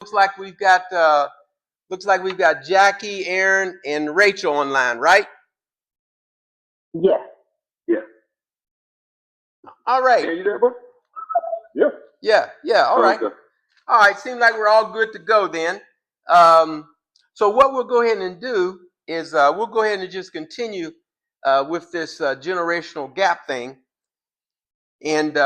Looks like we've got Jackie, Aaron, and Rachel online, right? Yes. Yeah. All right. Are you there, bro? Yeah. Yeah. All right. Okay. All right. Seems like we're all good to go then. So what we'll go ahead and do is we'll go ahead and just continue with this generational gap thing. And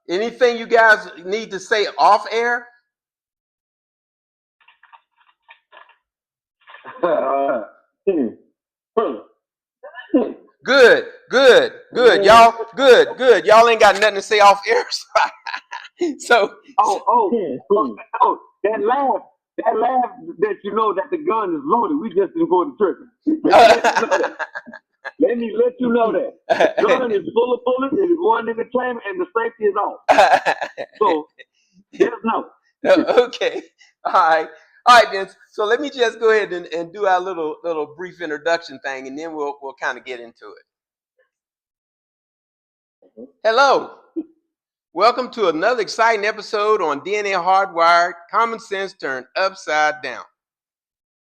anything you guys need to say off air? Good. Y'all, good. Y'all ain't got nothing to say off air. So That laugh that you know that the gun is loaded. We just didn't go to trigger. Let me let you know that. The gun is full of bullets, it is one in the chamber, and the safety is off. So just know. Okay. All right then. So let me just go ahead and do our little brief introduction thing, and then we'll kind of get into it. Hello. Welcome to another exciting episode on DNA Hardwired, common sense turned upside down.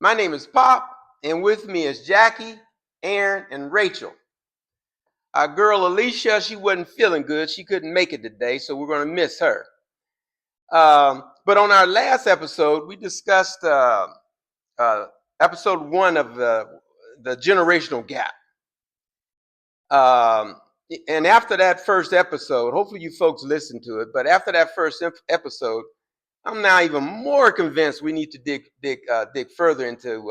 My name is Pop, and with me is Jackie, Aaron, and Rachel. Our girl Alicia, she wasn't feeling good. She couldn't make it today, so we're going to miss her. But on our last episode, we discussed episode 1 of the generational gap. And after that first episode, hopefully you folks listened to it, but after that first episode, I'm now even more convinced we need to dig further into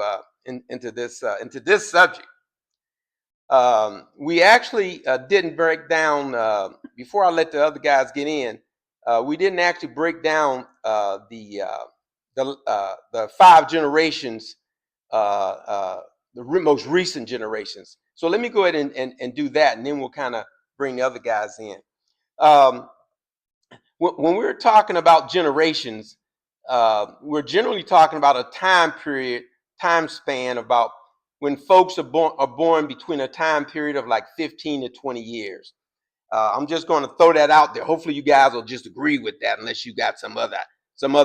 this subject. We actually didn't break down before I let the other guys get in. We didn't actually break down the 5 generations, the most recent generations. So let me go ahead and do that, and then we'll kind of bring the other guys in. When we're talking about generations, we're generally talking about a time span about when folks are born between a time period of like 15 to 20 years. I'm just going to throw that out there. Hopefully you guys will just agree with that unless you got some other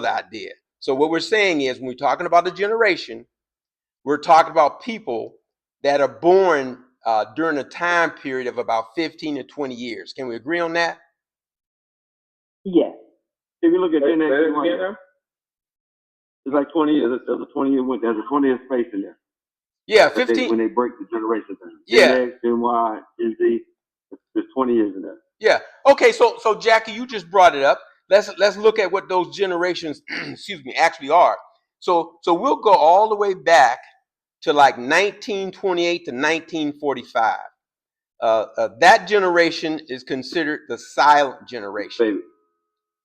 idea. So what we're saying is when we're talking about a generation, we're talking about people that are born during a time period of about 15 to 20 years. Can we agree on that? Yes. If you look at Gen X, it's like 20 years. There's a 20-year window. There's a 20-year space in there. Yeah, 15. When they break the generation thing. Yeah. Gen X, Gen Y, Gen Z. There's 20 years in there. Yeah. Okay. So Jackie, you just brought it up. Let's look at what those generations, actually are. So we'll go all the way back to like 1928 to 1945. That generation is considered the silent generation. Baby.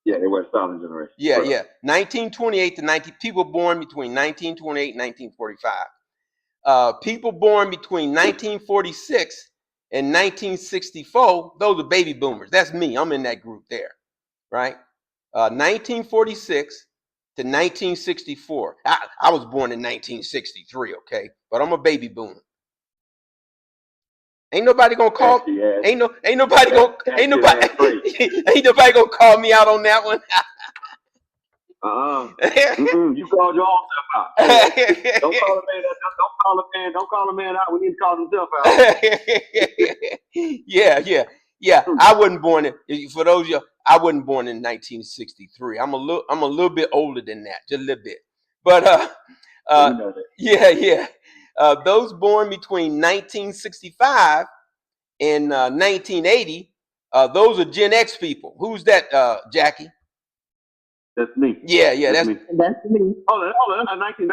Yeah, they were a silent generation. Yeah. 1928 to 19. People born between 1928 and 1945. People born between 1946 and 1964. Those are baby boomers. That's me. I'm in that group there, right? 1946 to 1964. I was born in 1963. Okay, but I'm a baby boomer. Ain't nobody gonna call. Ain't nobody gonna call me out on that one. You called your own self out. Don't call a man. Don't call a man out. We need to call himself out. Yeah. I wasn't born in. For those of you, I wasn't born in 1963. I'm a little bit older than that, just a little bit. But yeah. Those born between 1965 and 1980, those are Gen X people. Who's that, Jackie? That's me. Yeah, that's me. Hold on. 19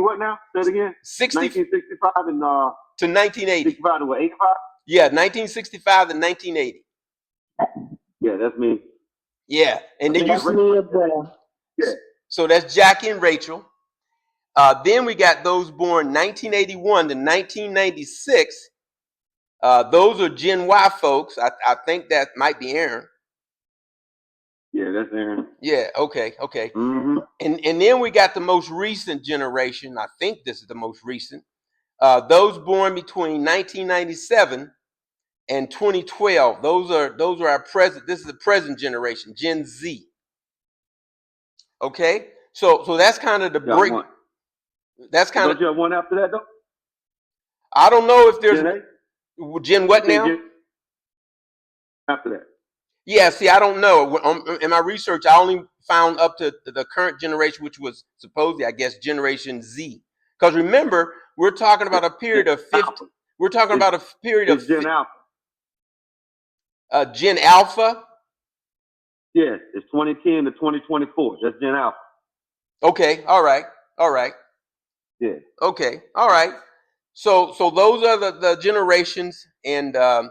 what now? Say it again. 1965 and to 1980. 65 to what? 85? Yeah, 1965 to 1980. Yeah, that's me. Yeah, and then that's me as well. Yeah. So that's Jackie and Rachel. Then we got those born 1981 to 1996. Those are Gen Y folks. I think that might be Aaron. Yeah, that's Aaron. Yeah, okay. Mm-hmm. And then we got the most recent generation. I think this is the most recent. Those born between 1997 and 2012. Those are our present. This is the present generation, Gen Z. Okay, so that's kind of the Got break. one. That's kind of. Don't you have one after that though? I don't know if there's Gen Gen A? what Say now? Gen after that. Yeah, see, I don't know. In my research, I only found up to the current generation, which was supposedly, I guess, Generation Z. Because remember, we're talking about a period of 50. Alpha. We're talking about a period of It's Gen Alpha. Gen Alpha. Yes, it's 2010 to 2024. That's Gen Alpha. Okay, all right, Yeah. okay, all right. So those are the generations, and I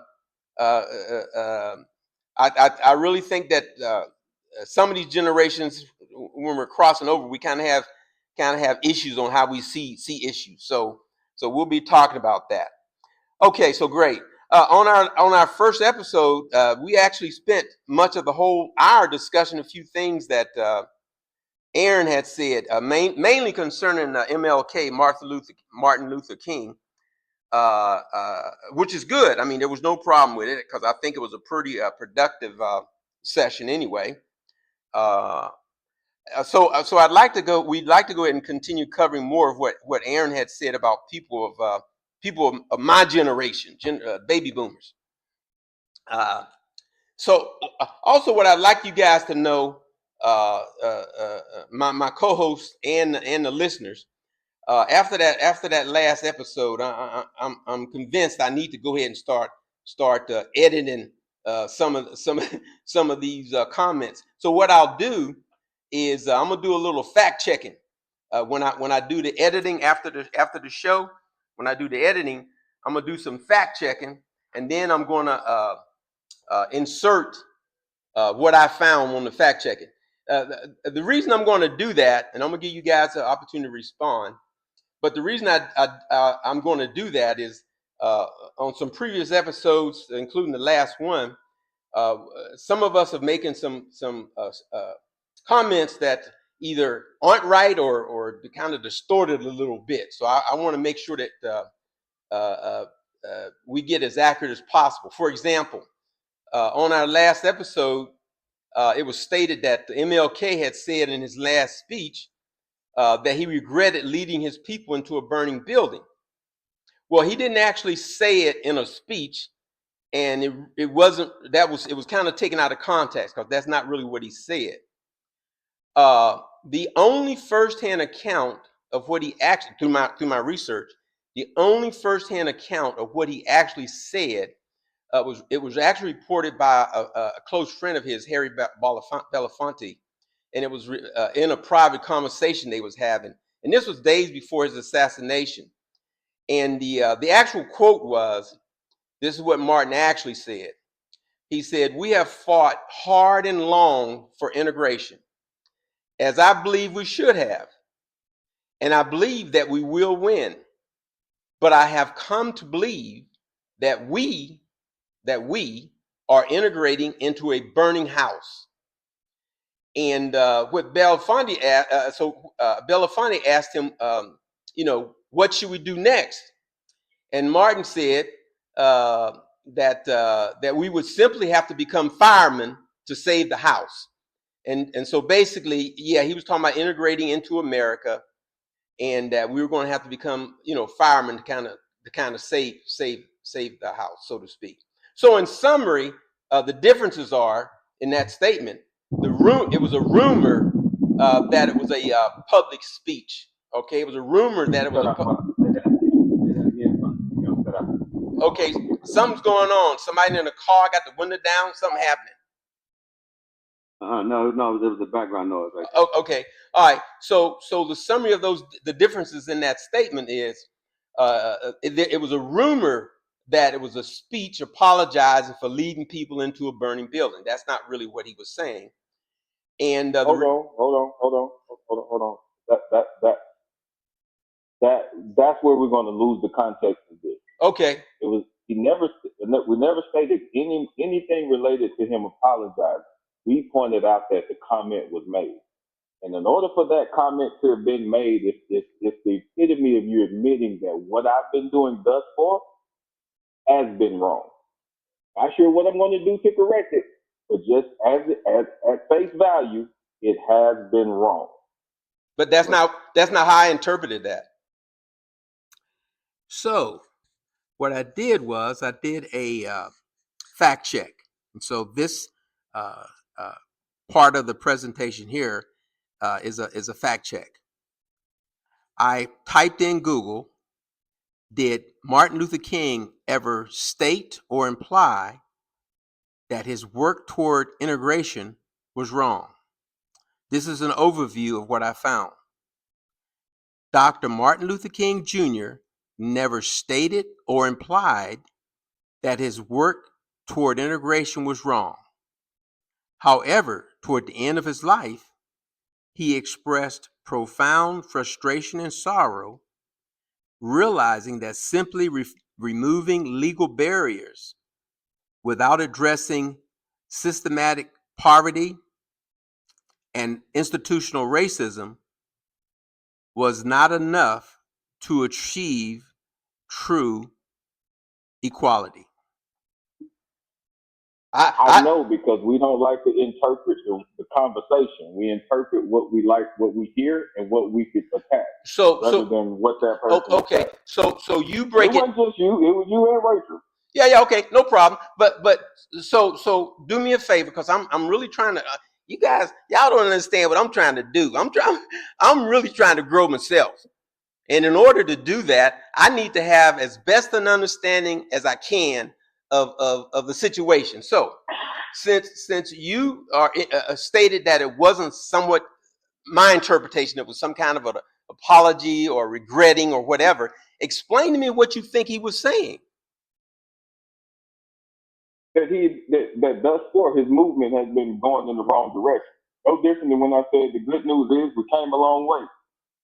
really think that some of these generations, when we're crossing over, we kind of have issues on how we see issues. So we'll be talking about that. Okay, so great. On our first episode, we actually spent much of the whole hour discussing a few things that Aaron had said, mainly concerning MLK, Martin Luther King, which is good. I mean, there was no problem with it because I think it was a pretty productive session anyway. So I'd like to go. We'd like to go ahead and continue covering more of what Aaron had said about people of my generation, baby boomers. Also, what I'd like you guys to know, my co-hosts and the listeners, after that last episode, I'm convinced I need to go ahead and start editing some of these comments. So what I'll do is I'm gonna do a little fact checking when I do the editing after the show. When I do the editing, I'm gonna do some fact checking, and then I'm gonna insert what I found on the fact checking. The reason I'm going to do that, and I'm going to give you guys an opportunity to respond, but the reason I'm going to do that is on some previous episodes, including the last one, some of us are making some comments that either aren't right or kind of distorted a little bit. So I want to make sure that we get as accurate as possible. For example, on our last episode, it was stated that MLK had said in his last speech that he regretted leading his people into a burning building. Well, he didn't actually say it in a speech, and it wasn't. It was kind of taken out of context because that's not really what he said. The only firsthand account of what he actually, through my research, the only firsthand account of what he actually said was actually reported by a close friend of his, Harry Belafonte, and it was in a private conversation they was having, and this was days before his assassination. And the actual quote was, "This is what Martin actually said. He said, 'We have fought hard and long for integration, as I believe we should have, and I believe that we will win. But I have come to believe that we are integrating into a burning house.'" And what Belafonte asked, Belafonte asked him, what should we do next? And Martin said that we would simply have to become firemen to save the house. And so basically, yeah, he was talking about integrating into America, and that we were going to have to become, firemen to kind of save the house, so to speak. So in summary, the differences are in that statement. It was a rumor that it was a public speech. Okay, it was a rumor that it was okay. Something's going on. Somebody in the car got the window down. Something happening. No, there was a background noise right there. Oh, okay, all right. So the summary of the differences in that statement is, it was a rumor that it was a speech apologizing for leading people into a burning building. That's not really what he was saying. And hold on. That's where we're going to lose the context of this. Okay. We never stated anything related to him apologizing. We pointed out that the comment was made. And in order for that comment to have been made, it's the epitome of you admitting that what I've been doing thus far has been wrong. Not sure what I'm going to do to correct it, but just at face value, it has been wrong. But that's not how I interpreted that. So what I did was I did a fact check. And so this part of the presentation here is a fact check. I typed in Google, did Martin Luther King ever state or imply that his work toward integration was wrong? This is an overview of what I found. Dr. Martin Luther King Jr. never stated or implied that his work toward integration was wrong. However, toward the end of his life, he expressed profound frustration and sorrow, realizing that simply removing legal barriers without addressing systematic poverty and institutional racism was not enough to achieve true equality. I know, because we don't like to interpret the conversation. We interpret what we like, what we hear, and what we could attack, rather than what that person. Okay. So you break it. It wasn't just you; it was you and Rachel. Yeah. Okay. No problem. But so do me a favor, because I'm really trying to. You guys, y'all don't understand what I'm trying to do. I'm really trying to grow myself. And in order to do that, I need to have as best an understanding as I can of the situation. So since you are stated that it wasn't somewhat my interpretation, it was some kind of an apology or regretting or whatever, explain to me what you think he was saying. That thus far his movement has been going in the wrong direction. No different than when I said the good news is we came a long way.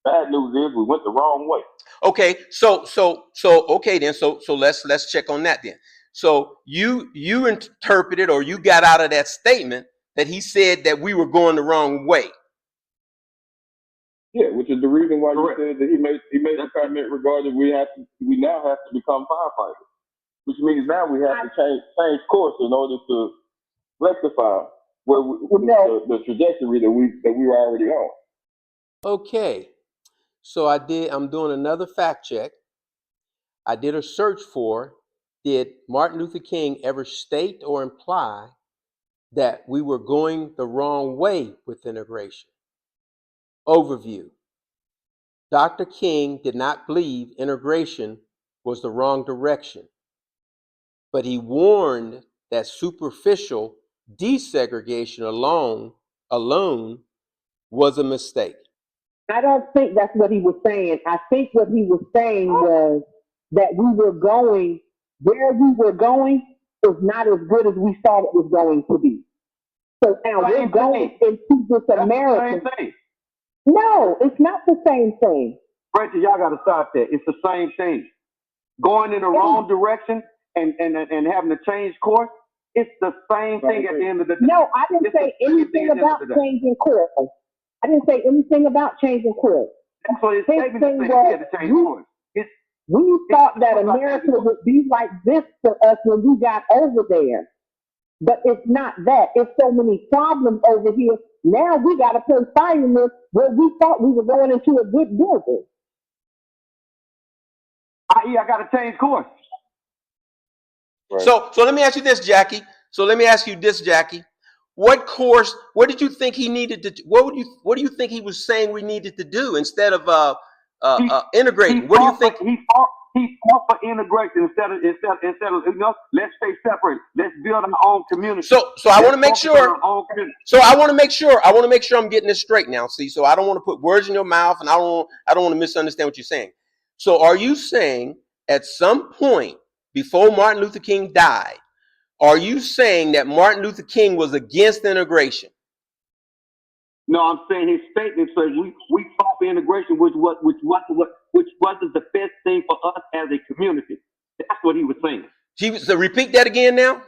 Bad news is we went the wrong way. Okay, so okay then. So let's check on that then. So you interpreted, or you got out of that statement, that he said that we were going the wrong way. Yeah, which is the reason why you said that he made a comment regarding we now have to become firefighters, which means now we have to change course in order to rectify the trajectory that we were already on. Okay, so I'm doing another fact check. I did a search for, did Martin Luther King ever state or imply that we were going the wrong way with integration? Overview. Dr. King did not believe integration was the wrong direction, but he warned that superficial desegregation alone was a mistake. I don't think that's what he was saying. I think what he was saying was that we were going, where we were going was not as good as we thought it was going to be. So now we're going into this American. No, it's not the same thing. Rachel, y'all got to stop that. It's the same thing. Going in the wrong direction and having to change course, it's the same thing at the end of the day. No, I didn't say anything about changing course. I didn't say anything about changing course. That's what his statement said. He had to change course. We thought that America would be like this for us when we got over there. But it's not that. It's so many problems over here. Now we got to put firemen where we thought we were going into a good business. I got to change course. Right. So let me ask you this, Jackie. What did you think he needed to? What do you think he was saying we needed to do instead of integrating? What do you think? He fought for integration instead of let's stay separate. Let's build our own community. So I want to make sure. I want to make sure I'm getting this straight now. See, so I don't want to put words in your mouth, and I don't want to misunderstand what you're saying. So are you saying at some point before Martin Luther King died, are you saying that Martin Luther King was against integration? No, I'm saying his statement says we fought for integration, which wasn't the best thing for us as a community. That's what he was saying. So repeat that again now.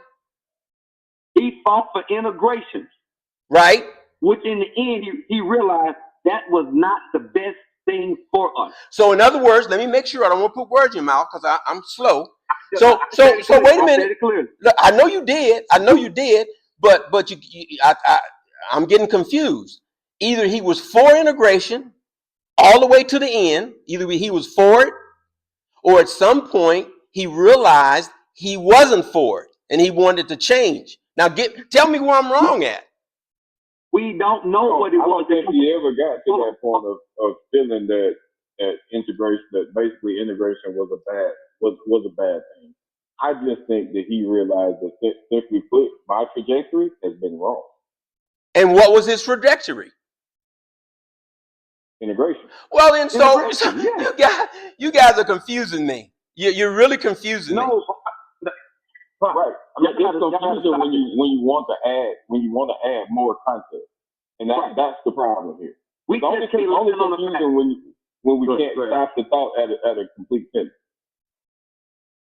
He fought for integration, right? Which in the end he realized that was not the best thing for us. So in other words, let me make sure I don't want to put words in your mouth because I'm slow. So wait a minute. Look, I know you did, but I'm getting confused. either he was for integration all the way to the end, either he was for it, or at some point he realized he wasn't for it and he wanted to change. Now, tell me where I'm wrong at. We don't know what it I was. don't think he ever got to that point of feeling that integration, that basically integration was a bad thing. I just think that he realized that simply put, my trajectory has been wrong. And what was his trajectory? Integration. Well, then, so Yeah. you guys are confusing me. You're really confusing me. No, Right. I mean, it's confusing when you want to add more content, and that's the problem here. we It's only just can't only live on the confusing when we Go can't ahead. stop the thought at a complete sentence.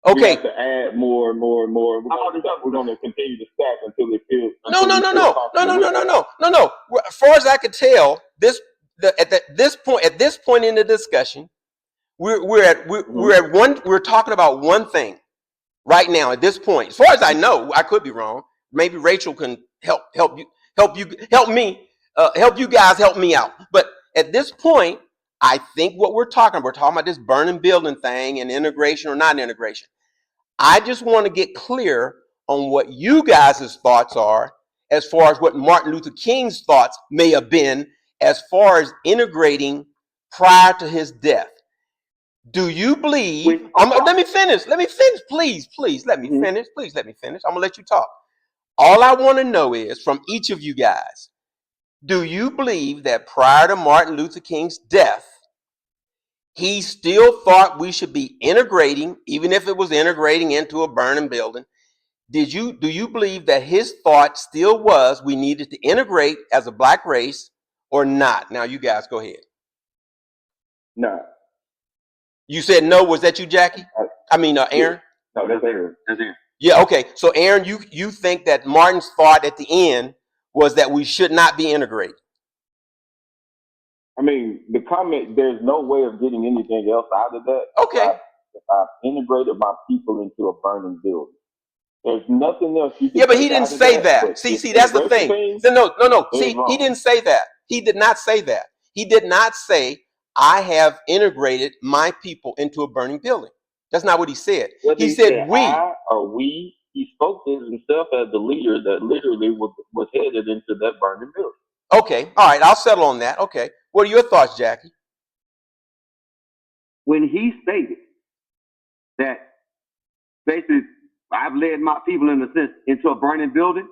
We Okay. have to add more and more and more. We're going to continue to stack until it feels. No. until we feel comfortable with it. As far as I could tell, at this point in the discussion, we're talking about one thing right now at this point. As far as I know, I could be wrong. Maybe Rachel can help you guys help me out. But at this point, I think what we're talking about this burning building thing and integration or not integration. I just want to get clear on what you guys' thoughts are as far as what Martin Luther King's thoughts may have been as far as integrating prior to his death. Do you believe? Let me finish. Please let me finish. Please let me finish. I'm going to let you talk. All I want to know is from each of you guys, do you believe that prior to Martin Luther King's death, he still thought we should be integrating, even if it was integrating into a burning building? Do you believe that his thought still was we needed to integrate as a black race or not? Now you guys go ahead. No. You said no. Was that you, Jackie? I mean, Aaron? No, that's Aaron. Yeah, okay. So Aaron, you think that Martin's thought at the end was that we should not be integrated? I mean, the comment, there's no way of getting anything else out of that. Okay. If I've integrated my people into a burning building. There's nothing else you can. Yeah, but he didn't say that. See, that's the thing. No. See, he didn't say that. He did not say that. He did not say, I have integrated my people into a burning building. That's not what he said. He said we. I or we. He spoke to himself as the leader that literally was headed into that burning building. Okay. All right. I'll settle on that. Okay. What are your thoughts, Jackie? When he stated that basically I've led my people in a sense into a burning building,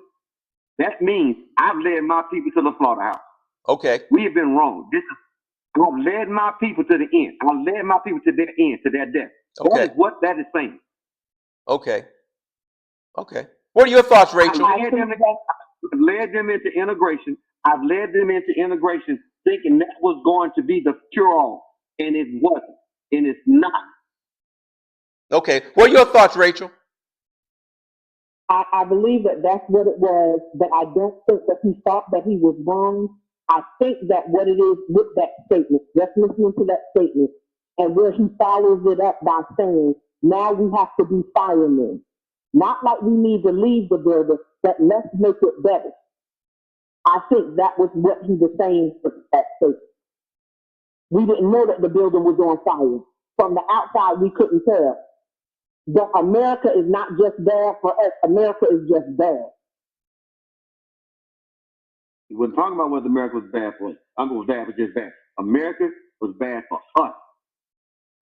that means I've led my people to the slaughterhouse. Okay. We have been wrong. I've led my people to the end. I've led my people to their end, to their death. Okay. That is what that is saying. Okay. What are your thoughts, Rachel? I've led them into integration. I've led them into integration thinking that was going to be the cure-all, and it wasn't, and it's not. Okay. What are your thoughts, Rachel? I believe that that's what it was, but I don't think that he thought that he was wrong. I think that what it is with that statement, just listening to that statement, and where he follows it up by saying, now we have to be firemen. Not like we need to leave the building, but let's make it better. I think that was what he was saying with that statement. We didn't know that the building was on fire. From the outside, we couldn't tell. But America is not just bad for us. America is just bad. He wasn't talking about whether America was bad for us. Was bad for just bad. America was bad for us.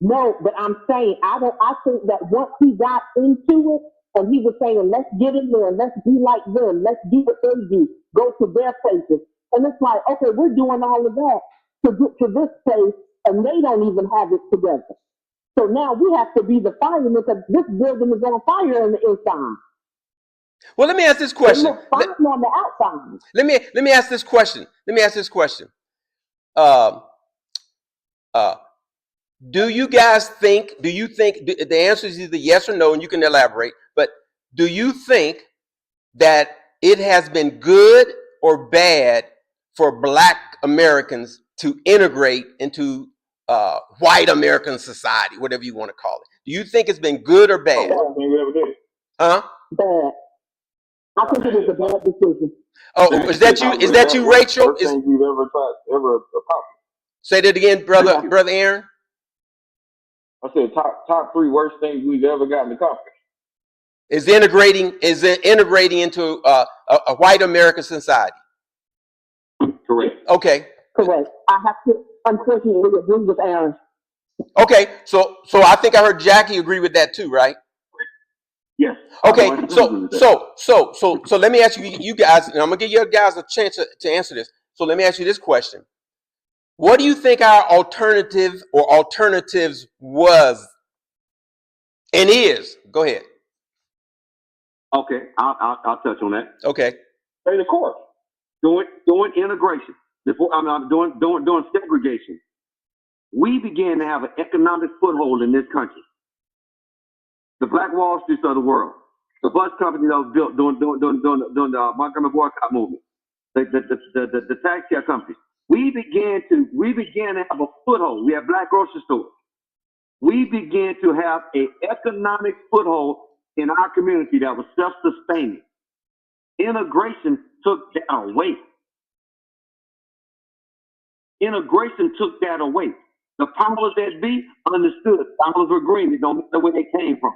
No, but I'm saying I think that once he got into it and he was saying, let's get in there, let's be like them, let's do what they do, go to their places. And it's like, okay, we're doing all of that to get to this place and they don't even have it together. So now we have to be the firemen because this building is on fire on the inside. Well, let me ask this question. It looks fine on the outside. Let me ask this question. Do you think the answer is either yes or no, and you can elaborate, but do you think that it has been good or bad for Black Americans to integrate into white American society, whatever you want to call it? Do you think it's been good or bad? I don't think we ever did. Huh? Bad. I think it was a bad decision. Oh, is that you? Is that you, Rachel? Worst thing you've ever tried, ever accomplished. Say that again, brother Aaron. I said top three worst things we've ever gotten accomplished. Is integrating into a white American society. Correct. Okay. Correct. I have to unfortunately agree with Aaron. Okay. So I think I heard Jackie agree with that too, right? Yes. Okay. So let me ask you guys, and I'm gonna give you guys a chance to answer this. So let me ask you this question: what do you think our alternative or alternatives was and is? Go ahead. Okay, I'll touch on that. Okay. Stay the course. Doing integration before I'm doing segregation. We began to have an economic foothold in this country. The Black Wall Streets of the world, the bus company that was built during the Montgomery boycott movement, the taxi companies. We began to have a foothold. We have black grocery stores. We began to have an economic foothold in our community that was self-sustaining. Integration took that away. Integration took that away. The powers that be understood. Powers were green. They don't matter where they came from.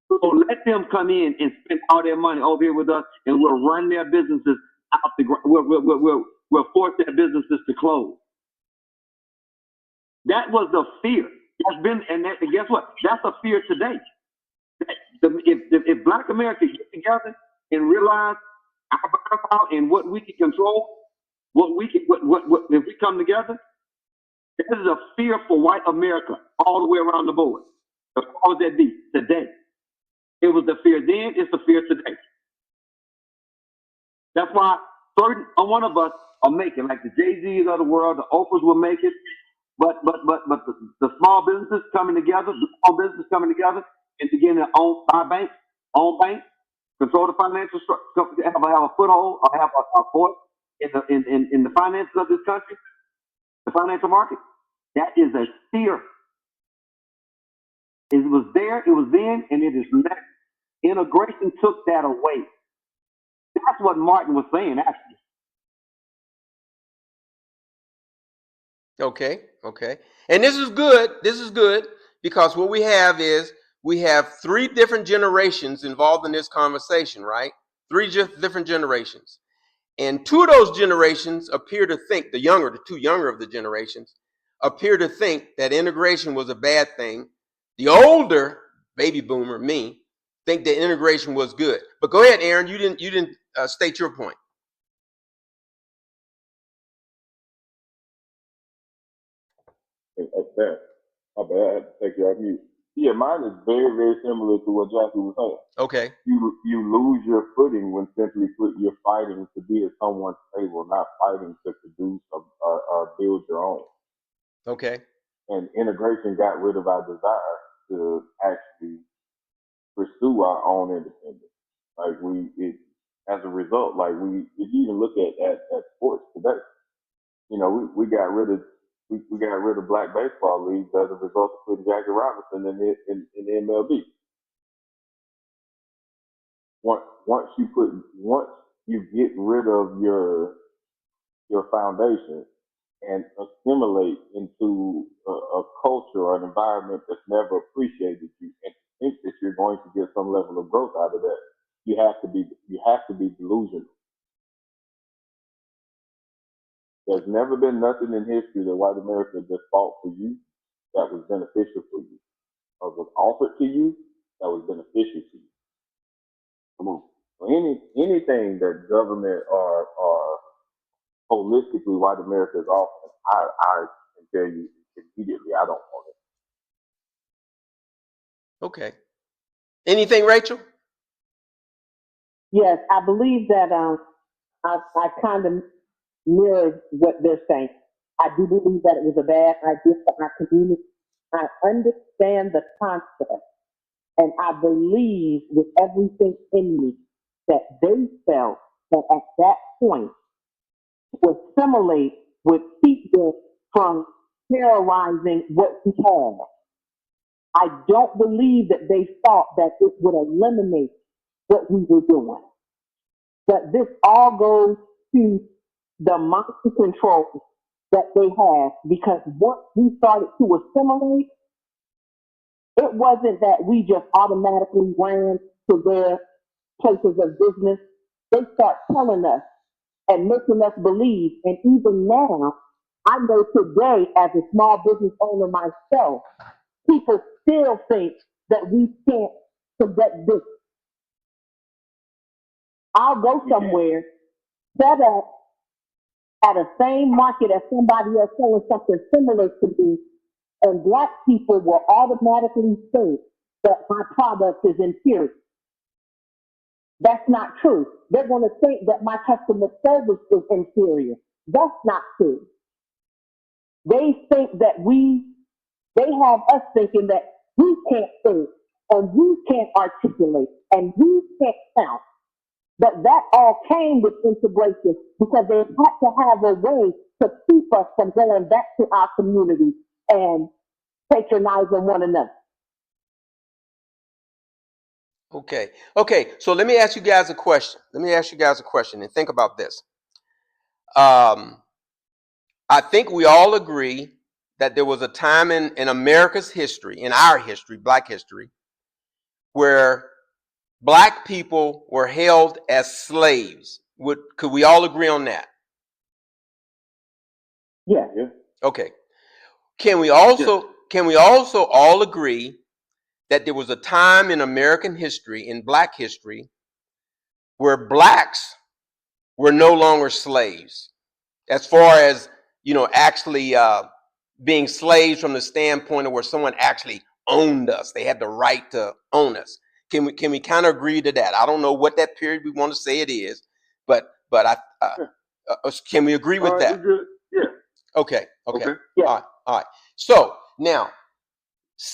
So let them come in and spend all their money over here with us, and we'll run their businesses out the ground. We'll force their businesses to close. That was the fear. That's been, and guess what? That's a fear today. If Black America get together and realize our power and what we can control, what if we come together, this is a fear for white America all the way around the board. The powers that be today. It was the fear then, it's the fear today. That's why certain one of us are making, like the Jay-Z's of the world, the Oprahs will make it, but the small businesses coming together, and beginning to own banks, control the financial structure, have a foothold, or have a voice in the finances of this country, the financial market. That is a fear. It was there, it was then, and it is next. Integration took that away. That's what Martin was saying, actually. Okay. And this is good because what we have is we have three different generations involved in this conversation, right? Three different generations. And two of those generations appear to think, the two younger of the generations, appear to think that integration was a bad thing. The older baby boomer, me, think that integration was good. But go ahead, Aaron. You didn't state your point. At that, my bad. I had to take you off mute. Yeah, mine is very, very similar to what Jackie was saying. Okay. You lose your footing when simply you're fighting to be at someone's table, not fighting to produce or build your own. Okay. And integration got rid of our desire to actually pursue our own independence. Like as a result, if you even look at sports today, we got rid of black baseball leagues as a result of putting Jackie Robinson in the MLB. Once you get rid of your foundation and assimilate into a culture or an environment that's never appreciated you, and think that you're going to get some level of growth out of that, you have to be delusional. There's never been nothing in history that white America just fought for you that was beneficial for you, or was offered to you that was beneficial to you. Come on. So anything that government or holistically white America is offering, I can tell you immediately I don't want it. Okay. Anything, Rachel? Yes, I believe that I kind of mirrored what they're saying. I do believe that it was a bad idea for our community. I understand the concept, and I believe with everything in me that they felt that at that point to assimilate would keep them from terrorizing what we had. I don't believe that they thought that it would eliminate what we were doing. But this all goes to the mind control that they have because once we started to assimilate, it wasn't that we just automatically ran to their places of business. They start telling us and making us believe. And even now, I know today, as a small business owner myself, people still think that we can't conduct business. I'll go somewhere, set up at the same market as somebody else selling something similar to me, and black people will automatically think that my product is inferior. That's not true. They're going to think that my customer service is inferior. That's not true. They think that they have us thinking that we can't think and we can't articulate and we can't count. But that all came with integration because they had to have a way to keep us from going back to our community and patronizing one another. Okay. Okay. So let me ask you guys a question. And think about this. I think we all agree that there was a time in America's history, in our history, black history, where black people were held as slaves. Could we all agree on that? Yeah. Okay. Can we also all agree that there was a time in American history, in black history, where blacks were no longer slaves, as far as actually being slaves from the standpoint of where someone actually owned us? They had the right to own us. Can we kind of agree to that? I don't know what that period we want to say it is, but can we agree with that? Yeah. Okay. Yeah. All right. So now,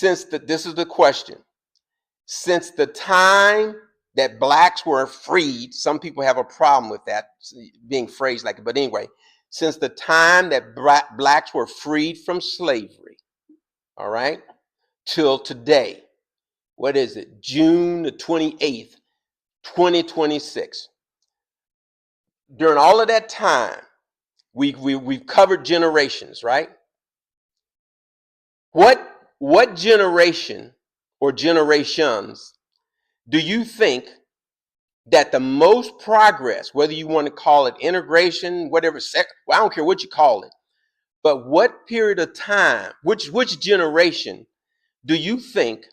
this is the question. Since the time that blacks were freed, some people have a problem with that being phrased like it, but anyway, since the time that blacks were freed from slavery, all right, till today, what is it? June the 28th, 2026. During all of that time, we've covered generations, right? What generation or generations do you think that the most progress, whether you want to call it integration, whatever, I don't care what you call it, but what period of time, which generation do you think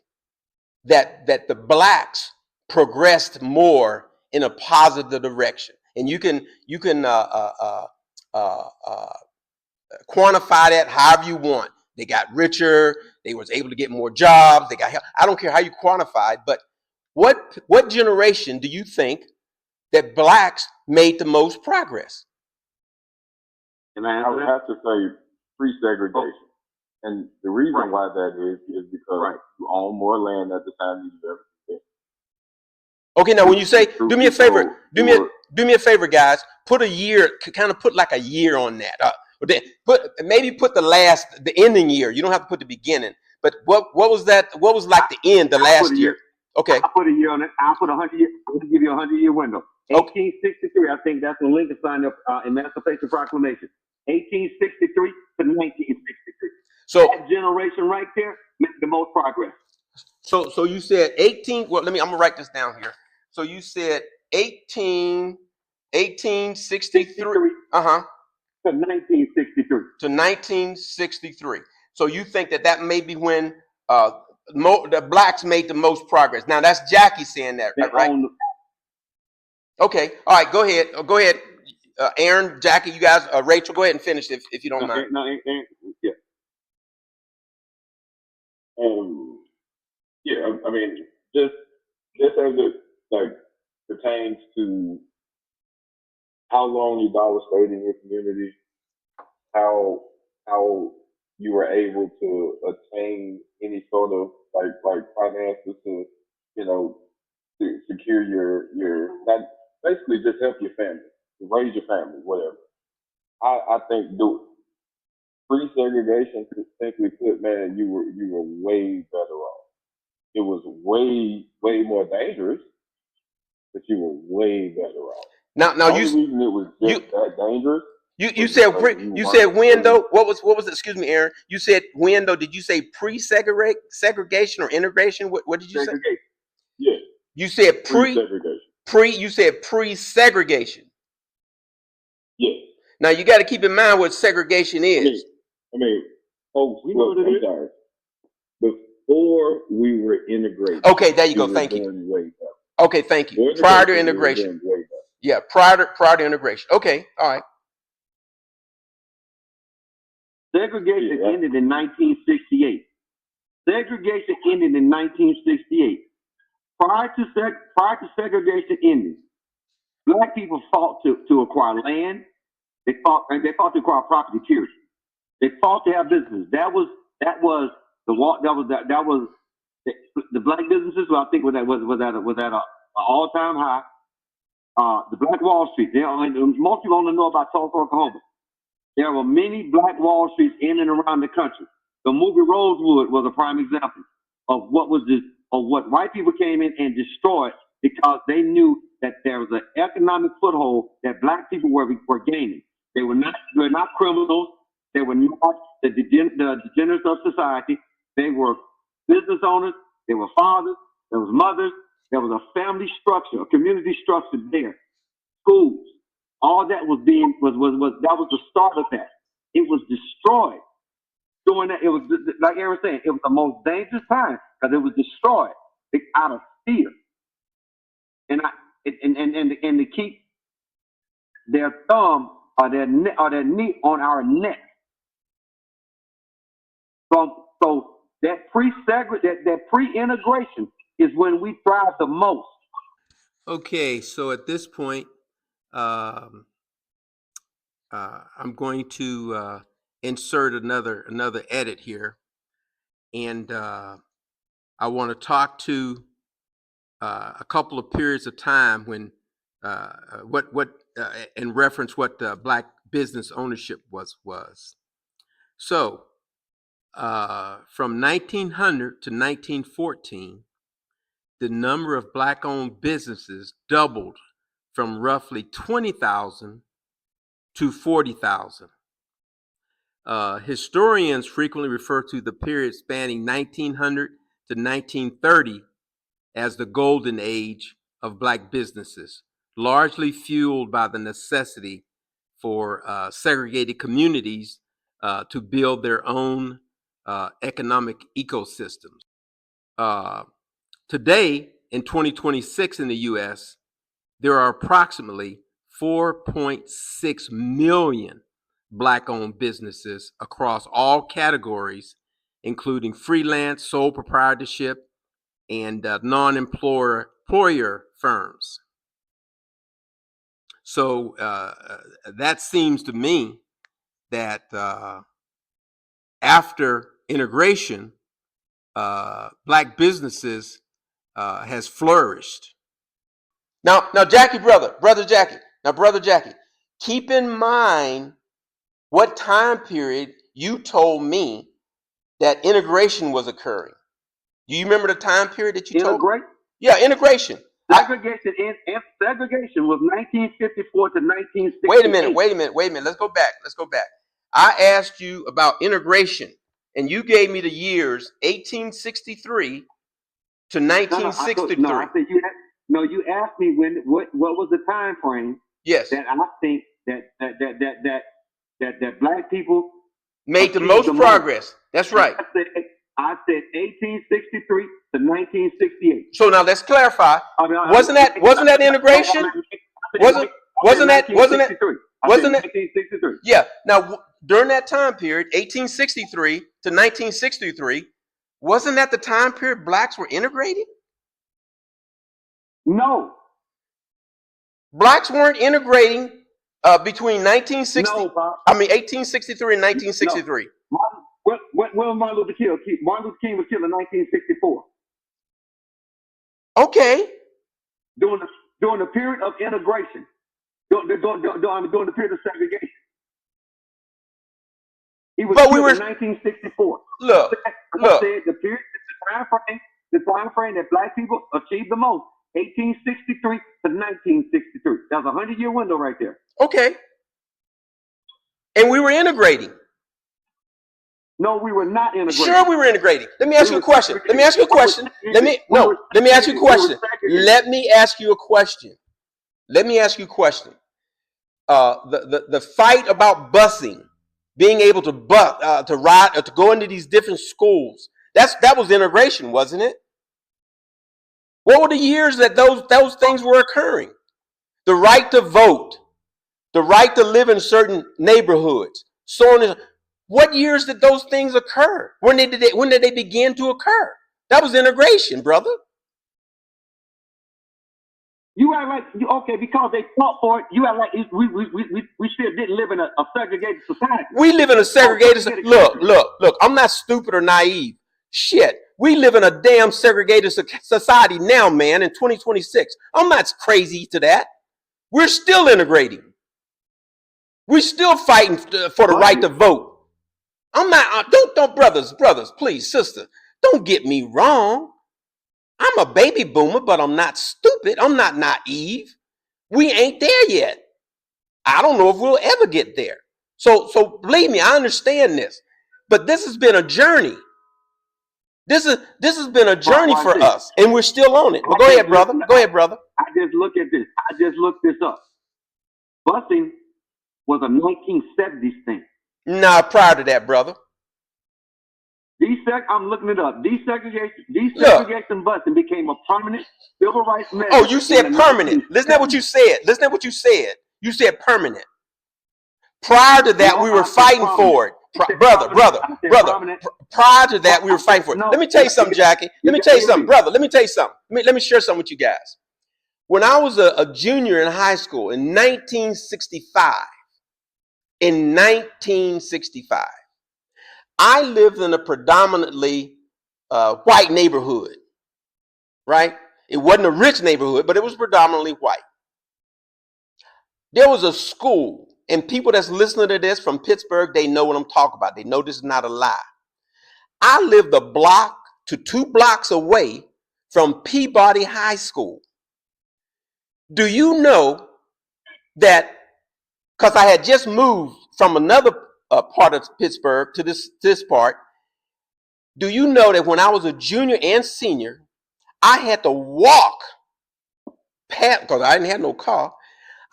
that the blacks progressed more in a positive direction? And you can quantify that however you want. They got richer, they was able to get more jobs, they got help. I don't care how you quantify it, but what generation do you think that blacks made the most progress? And I I would have to say pre-segregation. And the reason why that is because you own more land at the time you ever did. Okay, now when you say, do me a favor, guys. Put a year, kind of put like a year on that. Maybe put the ending year. You don't have to put the beginning. But what was that? What was like the end, the last year? Okay. I'll put a year on it. I'll put 100 year. I'll give you a 100-year window. 1863. I think that's when Lincoln signed the Emancipation Proclamation. 1863 to 1963. So that generation right there made the most progress. So you said 18. Well, I'm gonna write this down here. So you said 1863. To 1963. To 1963. So you think that may be when the blacks made the most progress. Now that's Jackie saying that, right? Okay. All right. Go ahead. Go ahead. Aaron, Jackie, you guys, Rachel, go ahead and finish if you don't mind. Yeah. Yeah, I mean, just as it pertains to how long your dollar stayed in your community, how you were able to attain any sort of like finances to to secure your not basically just help your family, raise your family, whatever. I think pre-segregation, simply put, man, you were way better off. It was way more dangerous, but you were way better off. Now The only you reason it was you just that dangerous you was said because you you said weren't when really, though? What was it? Excuse me, Aaron. You said when though? Did you say segregation or integration? What did you say? segregation. Yes, You said pre-segregation. you said pre-segregation. Yes. Now you got to keep in mind what segregation I mean, is. I mean, folks, We know what it I'm is. sorry. Before we were integrated, Okay, there you we go. were Thank you. doing way better. Okay, thank you. Before Prior to integration, we were integration. doing way better. Yeah, prior to integration. Okay, all right. Segregation Yeah. ended in 1968. Segregation ended in 1968. Prior to segregation ending, black people fought to acquire land. They fought to acquire property. Period. They fought to have businesses. That was the black businesses. I think was at an all time high. The Black Wall Street. Most people only know about Tulsa, Oklahoma. There were many Black Wall Streets in and around the country. The movie Rosewood was a prime example of what white people came in and destroyed because they knew that there was an economic foothold that black people were gaining. They were not criminals. They were not the degenerates of society. They were business owners. They were fathers. There was mothers. There was a family structure, a community structure there. Schools. All that was that was the start of that. It was destroyed. Doing that, it was like Aaron was saying, it was the most dangerous time because it was destroyed out of fear, and to keep their thumb or their knee on our neck. So that pre-integration is when we thrive the most. Okay, so at this point, um, I'm going to insert another edit here, and I want to talk to a couple of periods of time when what in reference what black business ownership was. So from 1900 to 1914, the number of black-owned businesses doubled from roughly 20,000 to 40,000. Historians frequently refer to the period spanning 1900 to 1930 as the golden age of black businesses, largely fueled by the necessity for segregated communities to build their own economic ecosystems. Today, in 2026 in the US, there are approximately 4.6 million Black-owned businesses across all categories, including freelance, sole proprietorship, and non-employer firms. So that seems to me that after integration, Black businesses has flourished. Now, Jackie, brother Jackie, keep in mind what time period you told me that integration was occurring. Do you remember the time period that you told me? Integrate. Yeah, integration. Segregation was 1954 to 1968. Wait a minute. Let's go back. I asked you about integration, and you gave me the years 1863 to 1963. No, I said you asked me what was the time frame Yes. that I think that black people Made the most progress. That's right. I said 1863 to 1968. So now let's clarify. Wasn't that integration? Wasn't that 1963? Yeah. Now during that time period, 1863 to 1963, wasn't that the time period blacks were integrated? No. Blacks weren't integrating between 1863 and 1963. No. When Martin Luther King? Martin Luther King was killed in 1964. Okay. During the period of integration, during the period of segregation. He was killed in 1964. Look. I said the time frame that black people achieved the most 1863 to 1963. That's a 100-year window right there. Okay. And we were integrating. No, we were not integrating. Sure, we were integrating. Let me ask you a question. Let me ask you a question. Let me ask you a question. Let me ask you a question. Let me ask you a question. The fight about busing, being able to ride or to go into these different schools, that was integration, wasn't it? What were the years that those things were occurring? The right to vote, the right to live in certain neighborhoods, so on and what years did those things occur? When did they begin to occur? That was integration, brother. You act like okay because they fought for it. You act like we still didn't live in a segregated society. We live in a segregated. Look. I'm not stupid or naive. Shit, we live in a damn segregated society now, man. In 2026, I'm not crazy to that. We're still integrating. We're still fighting for the right to vote. I'm not. Don't, brothers, please, sister, don't get me wrong. I'm a baby boomer, but I'm not stupid. I'm not naive. We ain't there yet. I don't know if we'll ever get there. So believe me, I understand this. But this has been a journey. This has been a journey for us, and we're still on it. But go ahead, brother. I just look at this. I just looked this up. Busing was a 1970s thing. Nah, prior to that, brother. I'm looking it up. Desegregation busing became a permanent civil rights measure. Oh, you said permanent. Listen to what you said. You said permanent. Prior to that, we were fighting for it. Brother. Prior to that, we were fighting for it. Let me tell you something, Jackie. Let me tell you something, brother. Let me tell you something. Let me share something with you guys. When I was a junior in high school in 1965, I lived in a predominantly white neighborhood, right? It wasn't a rich neighborhood, but it was predominantly white. There was a school, and people that's listening to this from Pittsburgh, they know what I'm talking about. They know this is not a lie. I lived a block to 2 blocks away from Peabody High School. Do you know that, because I had just moved from another part of Pittsburgh to this part, do you know that when I was a junior and senior, I had to walk past, because I didn't have no car,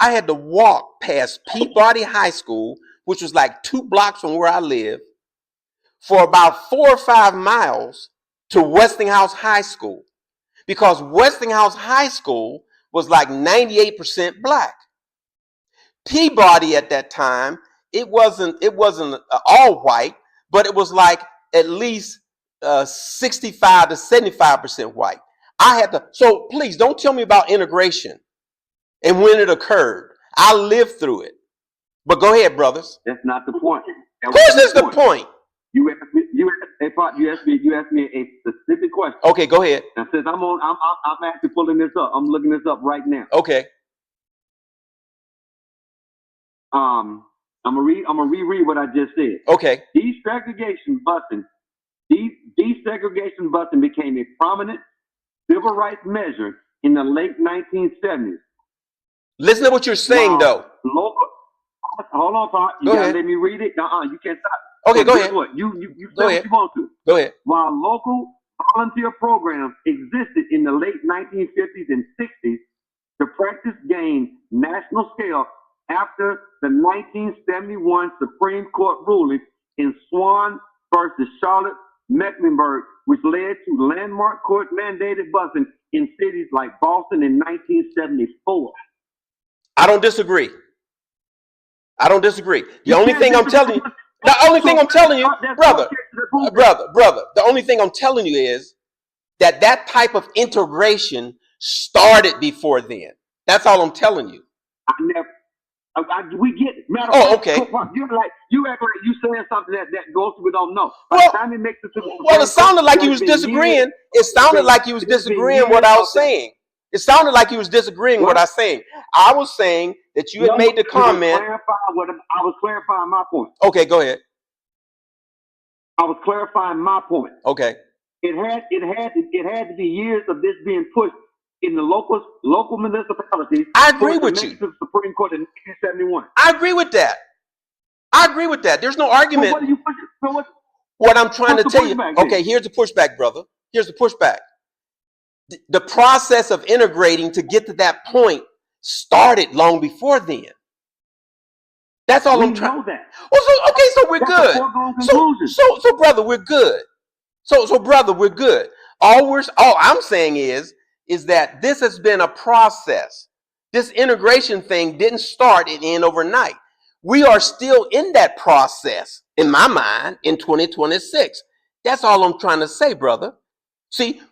I had to walk past Peabody High School, which was like 2 blocks from where I live, for about 4 or 5 miles to Westinghouse High School, because Westinghouse High School was like 98% black. Peabody at that time, it wasn't all white, but it was like at least 65 to 75% white. So please don't tell me about integration and when it occurred. I lived through it. But go ahead, brothers. That's not the point. Of course, that's the point. You asked me a specific question. Okay, go ahead. And since I'm actually pulling this up. I'm looking this up right now. Okay. I'm gonna reread what I just said. Okay. Desegregation busing became a prominent civil rights measure in the late 1970s. Listen to what you're saying, though. Hold on, Pop. You gotta let me read it. You can't stop. Okay, go ahead. What? You say what you want to. Go ahead. While local volunteer programs existed in the late 1950s and 60s, the practice gained national scale after the 1971 Supreme Court ruling in Swan versus Charlotte Mecklenburg, which led to landmark court-mandated busing in cities like Boston in 1974. I don't disagree. The only thing I'm telling you, brother, the only thing I'm telling you is that type of integration started before then. That's all I'm telling you. We get it. Okay. You act like you saying something that goes we don't know. It sounded like you was disagreeing. It sounded like you was disagreeing what I was saying. It sounded like you was disagreeing what I was saying. I was saying that you had made the comment. I was clarifying my point. Okay, go ahead. I was clarifying my point. Okay. It had to be years of this being pushed in the local municipalities. I agree for it with to you. make it to the Supreme Court in 1971. I agree with that. I agree with that. There's no Well, argument. what are you pushing? So What I'm trying to what's the tell you. pushback then? Okay, here's the pushback, brother. Here's the pushback. The process of integrating to get to that point started long before then. That's all We I'm trying. know that. Well, so we're That's a good. foregone conclusion. So brother, we're good. So brother, we're good. All I'm saying is that this has been a process. This integration thing didn't start and end overnight. We are still in that process, in my mind, in 2026. That's all I'm trying to say, brother. See,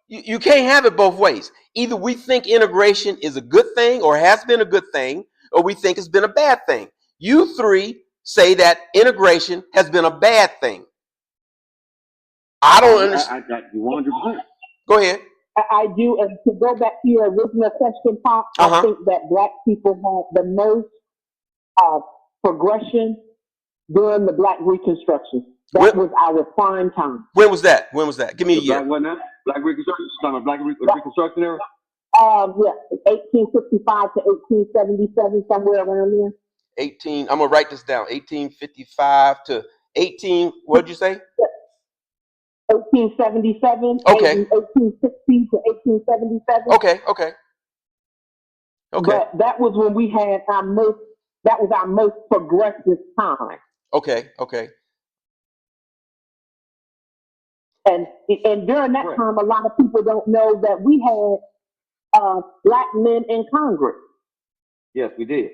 you can't have it both ways. Either we think integration is a good thing or has been a good thing, or we think it's been a bad thing. You three say that integration has been a bad thing. I don't understand. You 100%. Go ahead. I do, and to go back to your original question, Pop, I think that Black people had the most progression during the Black Reconstruction. That was our prime time. When was that? Give me a year. Black what now? Black Reconstruction? Black Reconstruction era? Yeah, 1855 to 1877, somewhere around there. 18. I'm gonna write this down. 1855 to 18. What did you say? 1877. Okay. 1860 to 1877. Okay. But that was when we had our most. That was our most progressive time. Okay. And during that time, a lot of people don't know that we had Black men in Congress. Yes, we did.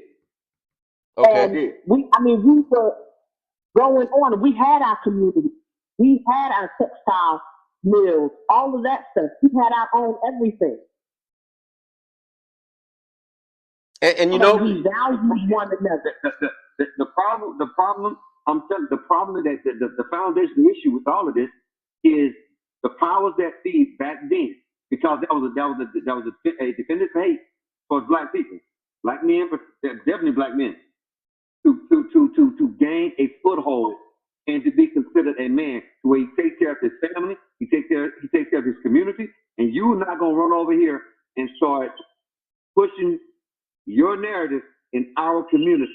Okay. And we were going on. We had our community. We had our textile mills, all of that stuff. We had our own everything. And you know, we value one another. The problem. I'm telling you, the problem that the foundational issue with all of this is the powers that be back then, because that was a defendant for hate towards Black people, Black men, but definitely Black men, to gain a foothold and to be considered a man, where he takes care of his family, he takes care of his community, and you're not gonna run over here and start pushing your narrative in our community.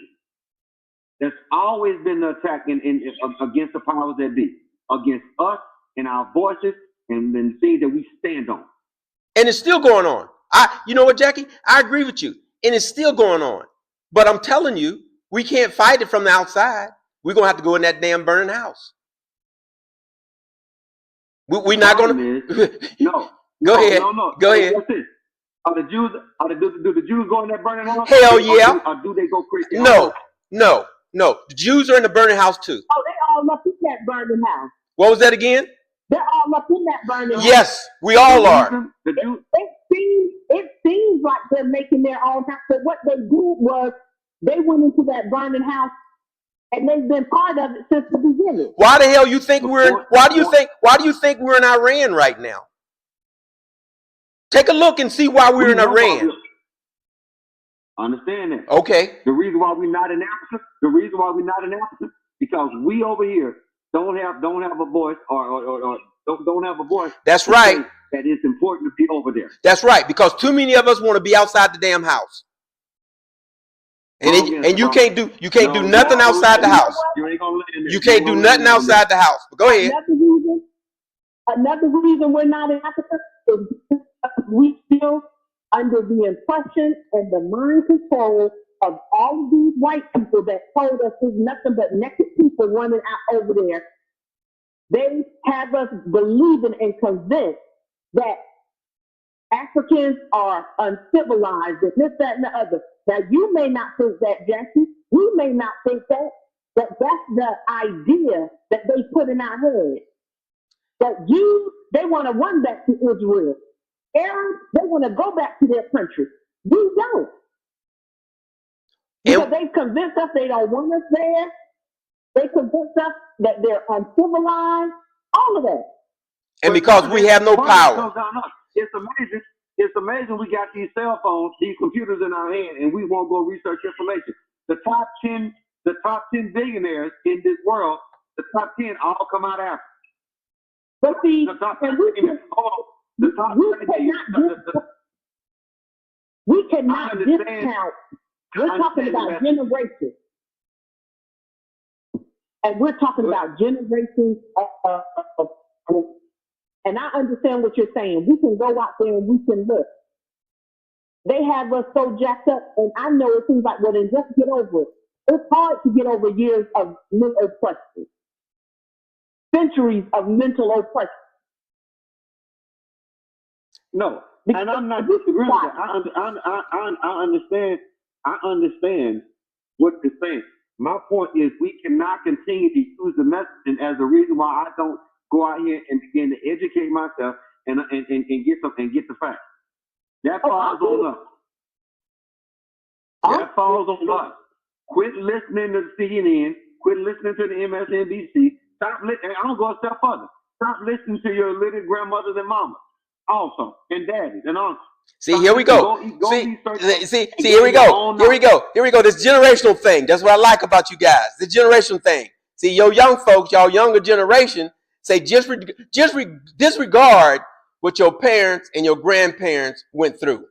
That's always been the attack against the powers that be, against us and our voices and the things that we stand on. And it's still going on. You know what, Jackie? I agree with you. And it's still going on. But I'm telling you, we can't fight it from the outside. We're going to have to go in that damn burning house. We're not going to. No. Go ahead. No. Go ahead. Do the Jews go in that burning house? Hell yeah. Or do they go crazy? No. The Jews are in the burning house too. Oh, they all up in that burning house. What was that again? They're all up in that burning house. Yes, we all are. It seems like they're making their own house. But what they did was they went into that burning house, and they've been part of it since the beginning. Why the hell you think why do you think we're in Iran right now? Take a look and see why we're in Iran. Understand that. Okay. The reason why we're not in Africa, because we over here don't have a voice or don't have a voice. That's right. That it's important to be over there. That's right, because too many of us want to be outside the damn house. And you can't do nothing outside the house. You can't do nothing outside the house. But go ahead. Another reason we're not in Africa is we still under the impression and the mind control of all of these white people that told us there's nothing but naked people running out over there. They have us believing and convinced that Africans are uncivilized and this, that, and the other. Now, you may not think that, Jackie. We may not think that, but that's the idea that they put in our head. That they want to run back to Israel. Arabs, they want to go back to their country. We don't. Because they've convinced us they don't want us there. They convinced us that they're uncivilized. All of that. And because we have no power. It's amazing we got these cell phones, these computers in our hand, and we won't go research information. The top 10 billionaires in this world, the top 10 all come out of Africa. But see, The top we cannot discount. We're talking about generations. And we're talking about generations of, and I understand what you're saying. We can go out there and we can look. They have us so jacked up, and I know it seems like, well, then just get over it. It's hard to get over years of mental oppression, centuries of mental oppression. No, and I'm not disagreeing with that. I understand what you're saying. My point is we cannot continue to use the messaging as a reason why I don't go out here and begin to educate myself and get the facts. That falls on us. That falls on us. Quit listening to CNN. Quit listening to the MSNBC. Stop listening. I'm gonna go a step further. Stop listening to your little grandmothers and mamas, also, and daddies and uncles. See, here we go. See, here we go. Here we go. This generational thing. That's what I like about you guys. The generational thing. See, your young folks, y'all younger generation, say disregard what your parents and your grandparents went through.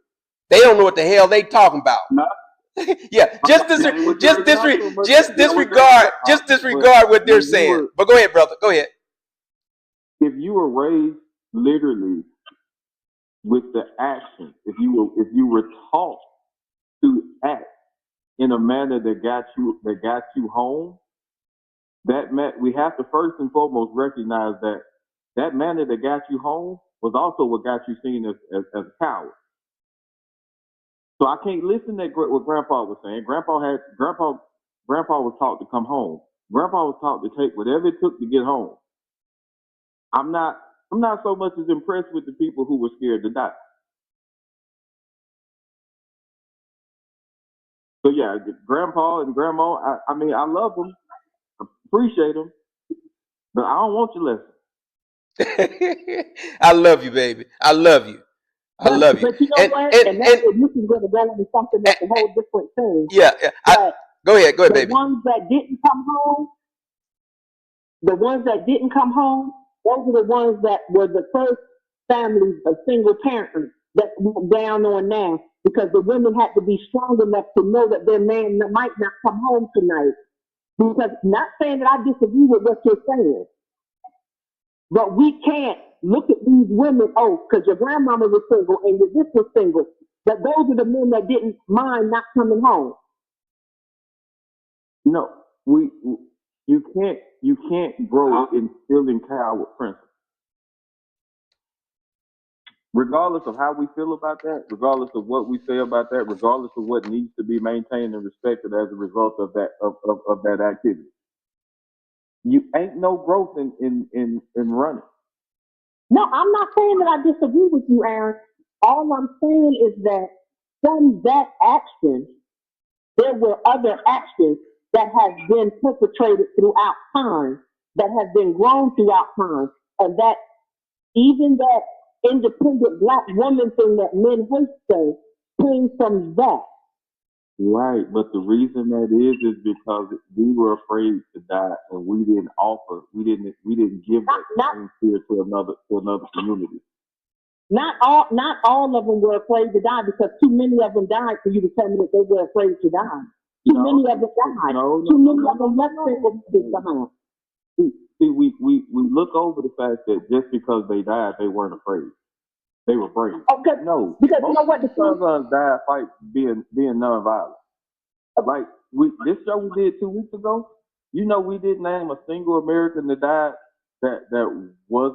They don't know what the hell they talking about. No. Yeah, just disregard what they're saying. But go ahead, brother. Go ahead. If you were raised literally with the action, if you were taught to act in a manner that got you home, we have to first and foremost recognize that manner that got you home was also what got you seen as a coward. So I can't listen to what Grandpa was saying. Grandpa was taught to come home. Grandpa was taught to take whatever it took to get home. I'm not so much as impressed with the people who were scared to die. So yeah, Grandpa and Grandma, I mean, I love them, appreciate them, but I don't want your lesson. I love you, baby. I love you. I love you. But you know what? This is going to go into something that's a whole different thing. Yeah. Go ahead, baby. The ones that didn't come home, those are the ones that were the first families of single parents that went down on now, because the women had to be strong enough to know that their man might not come home tonight. Because, not saying that I disagree with what you're saying, but we can't look at these women, because your grandmama was single and your this was single. But those are the men that didn't mind not coming home. No, you can't grow instilling coward principles. Regardless of how we feel about that, regardless of what we say about that, regardless of what needs to be maintained and respected as a result of that activity, you ain't no growth in running. No, I'm not saying that I disagree with you, Aaron. All I'm saying is that from that action, there were other actions that have been perpetrated throughout time, that have been grown throughout time, and that even that independent Black woman thing that men hate say came from that. Right, but the reason that is because we were afraid to die, and we didn't give that fear to another community. Not all of them were afraid to die, because too many of them died for you to tell me that they were afraid to die. Too many of them died. Too many of them left single behind. See, we look over the fact that just because they died, they weren't afraid. They were brave. Okay. No, because you know what? The sons died fight being nonviolent. Like this show we did 2 weeks ago, we didn't name a single American that died that was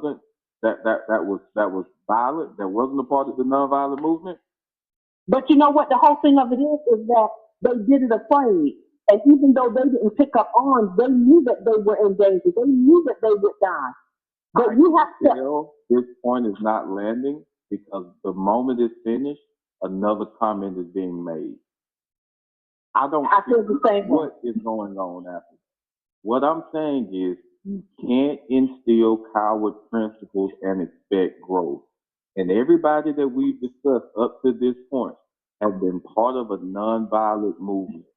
violent, that wasn't a part of the nonviolent movement. But you know what? The whole thing of it is that they did it afraid. And even though they didn't pick up arms, they knew that they were in danger. They knew that they would die. But you have to. This point is not landing, because the moment it's finished, another comment is being made. I feel the same what is going on after. What I'm saying is, you can't instill coward principles and expect growth. And everybody that we've discussed up to this point has been part of a nonviolent movement.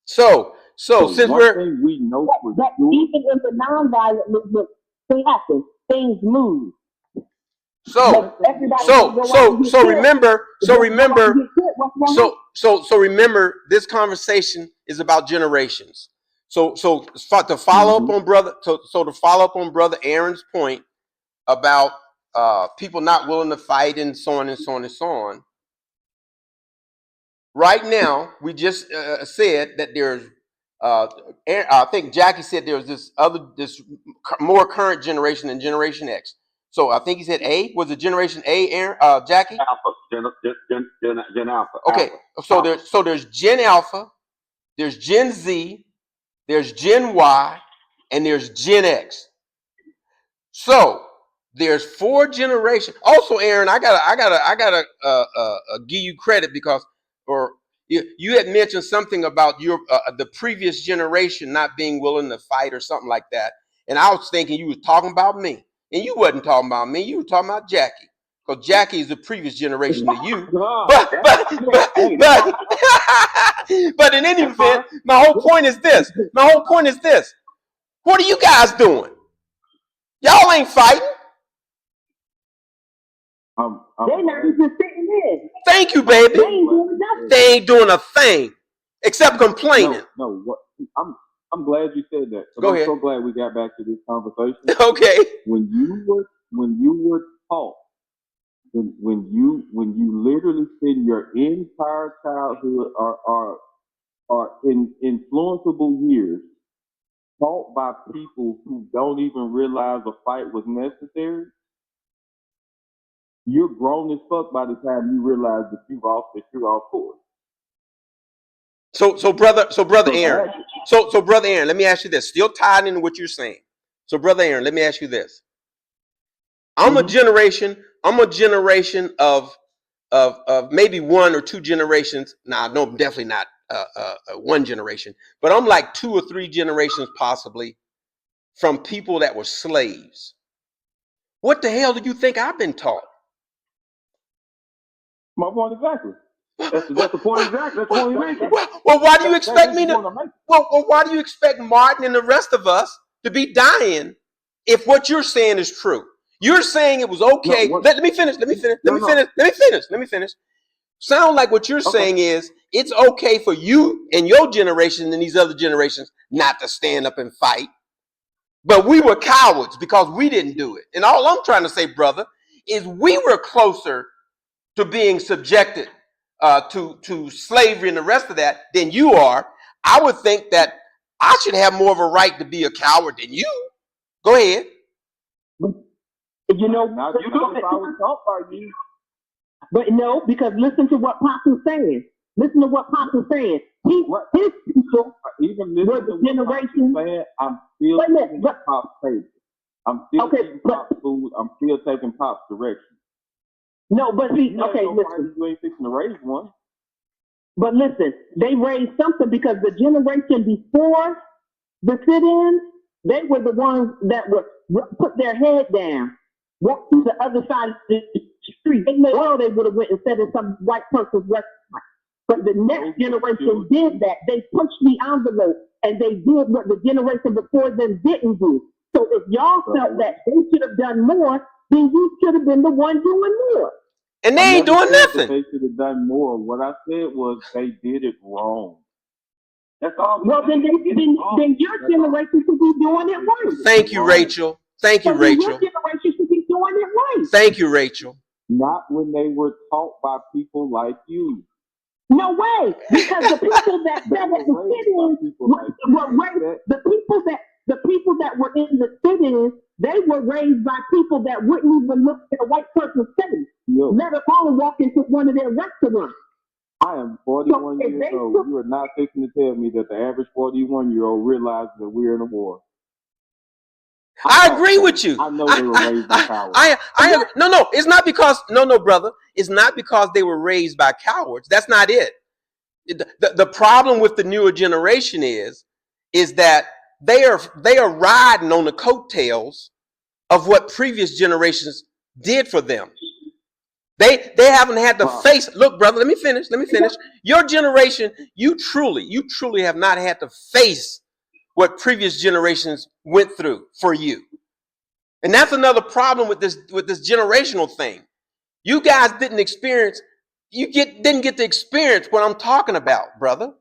So since we know that even in the nonviolent movement, things happen, things move. So everybody can go out and get killed. remember, If they go out and get killed, what's gonna happen? so remember, this conversation is about generations. So to follow up on brother Aaron's point about people not willing to fight and so on and so on and so on. Right now, we just said that there's I think Jackie said there's this more current generation than Generation X. So I think he said A. Was it Generation A, Aaron? Jackie? Alpha, Gen Alpha. Okay, Alpha. so there's Gen Alpha, there's Gen Z, there's Gen Y, and there's Gen X. So there's 4 generations. Also, Aaron, I gotta give you credit because, or you had mentioned something about your the previous generation not being willing to fight or something like that, and I was thinking you were talking about me, and you wasn't talking about me. You were talking about Jackie, because Jackie is the previous generation to you. But in any event, my whole point is this. What are you guys doing? Y'all ain't fighting. They're not even sitting in. Thank you, baby. They ain't doing nothing. They ain't doing a thing except complaining. No. What I'm glad you said that. Go ahead. I'm so glad we got back to this conversation. Okay. When you were taught, when you literally spend your entire childhood or in influenceable years taught by people who don't even realize a fight was necessary, you're grown as fuck by the time you realize that you're off course. So brother Aaron. So brother Aaron, let me ask you this. Still tied into what you're saying. So brother Aaron, let me ask you this. I'm a generation of maybe 1 or 2 generations. Nah, no, definitely not 1 generation, but I'm like 2 or 3 generations possibly from people that were slaves. What the hell do you think I've been taught? My point exactly. That's the point exactly. That's the point you're making. Well, why do you expect me to? Well, why do you expect Martin and the rest of us to be dying if what you're saying is true? You're saying it was okay. No, let me finish. Let me finish. Sound like what you're saying is it's okay for you and your generation and these other generations not to stand up and fight. But we were cowards because we didn't do it. And all I'm trying to say, brother, is we were closer to being subjected to slavery and the rest of that than you are. I would think that I should have more of a right to be a coward than you. Go ahead. You know, now you know if I was taught by you. But no, because listen to what Pop is saying. Listen to what Pop is saying. His people, even this generation. I'm still taking Pop's paper. I'm still taking Pop's food. I'm still taking Pop's direction. No, but see, okay, listen. You ain't fixing to raise one. But listen, they raised something because the generation before the sit-ins, they were the ones that would put their head down, walk to the other side of the street. They may well they would have went and said in some white person's restaurant. But the next generation did that. They pushed the envelope and they did what the generation before them didn't do. So if y'all felt that they should have done more, then you should have been the one doing more. And they ain't doing nothing. They should have done more. What I said was they did it wrong. That's all. Well, then your generation should be doing it right. Thank you, Rachel. Thank you, Rachel. Your generation should be doing it right. Thank you, Rachel. Not when they were taught by people like you. No way, because the people that at the sit-ins were raised. The people that were in the sit-ins, they were raised by people that wouldn't even look at a white person's face, let alone walk into one of their restaurants. I am 41 years old. You are not fixing to tell me that the average 41-year-old realizes that we're in a war. I agree with you. I know they were raised by cowards. No, it's not because brother. It's not because they were raised by cowards. That's not it. The problem with the newer generation is that they are riding on the coattails of what previous generations did for them. They haven't had to face. Look, brother, let me finish. Your generation, you truly have not had to face what previous generations went through for you. And that's another problem with this generational thing. You guys didn't experience, didn't get to experience what I'm talking about, brother.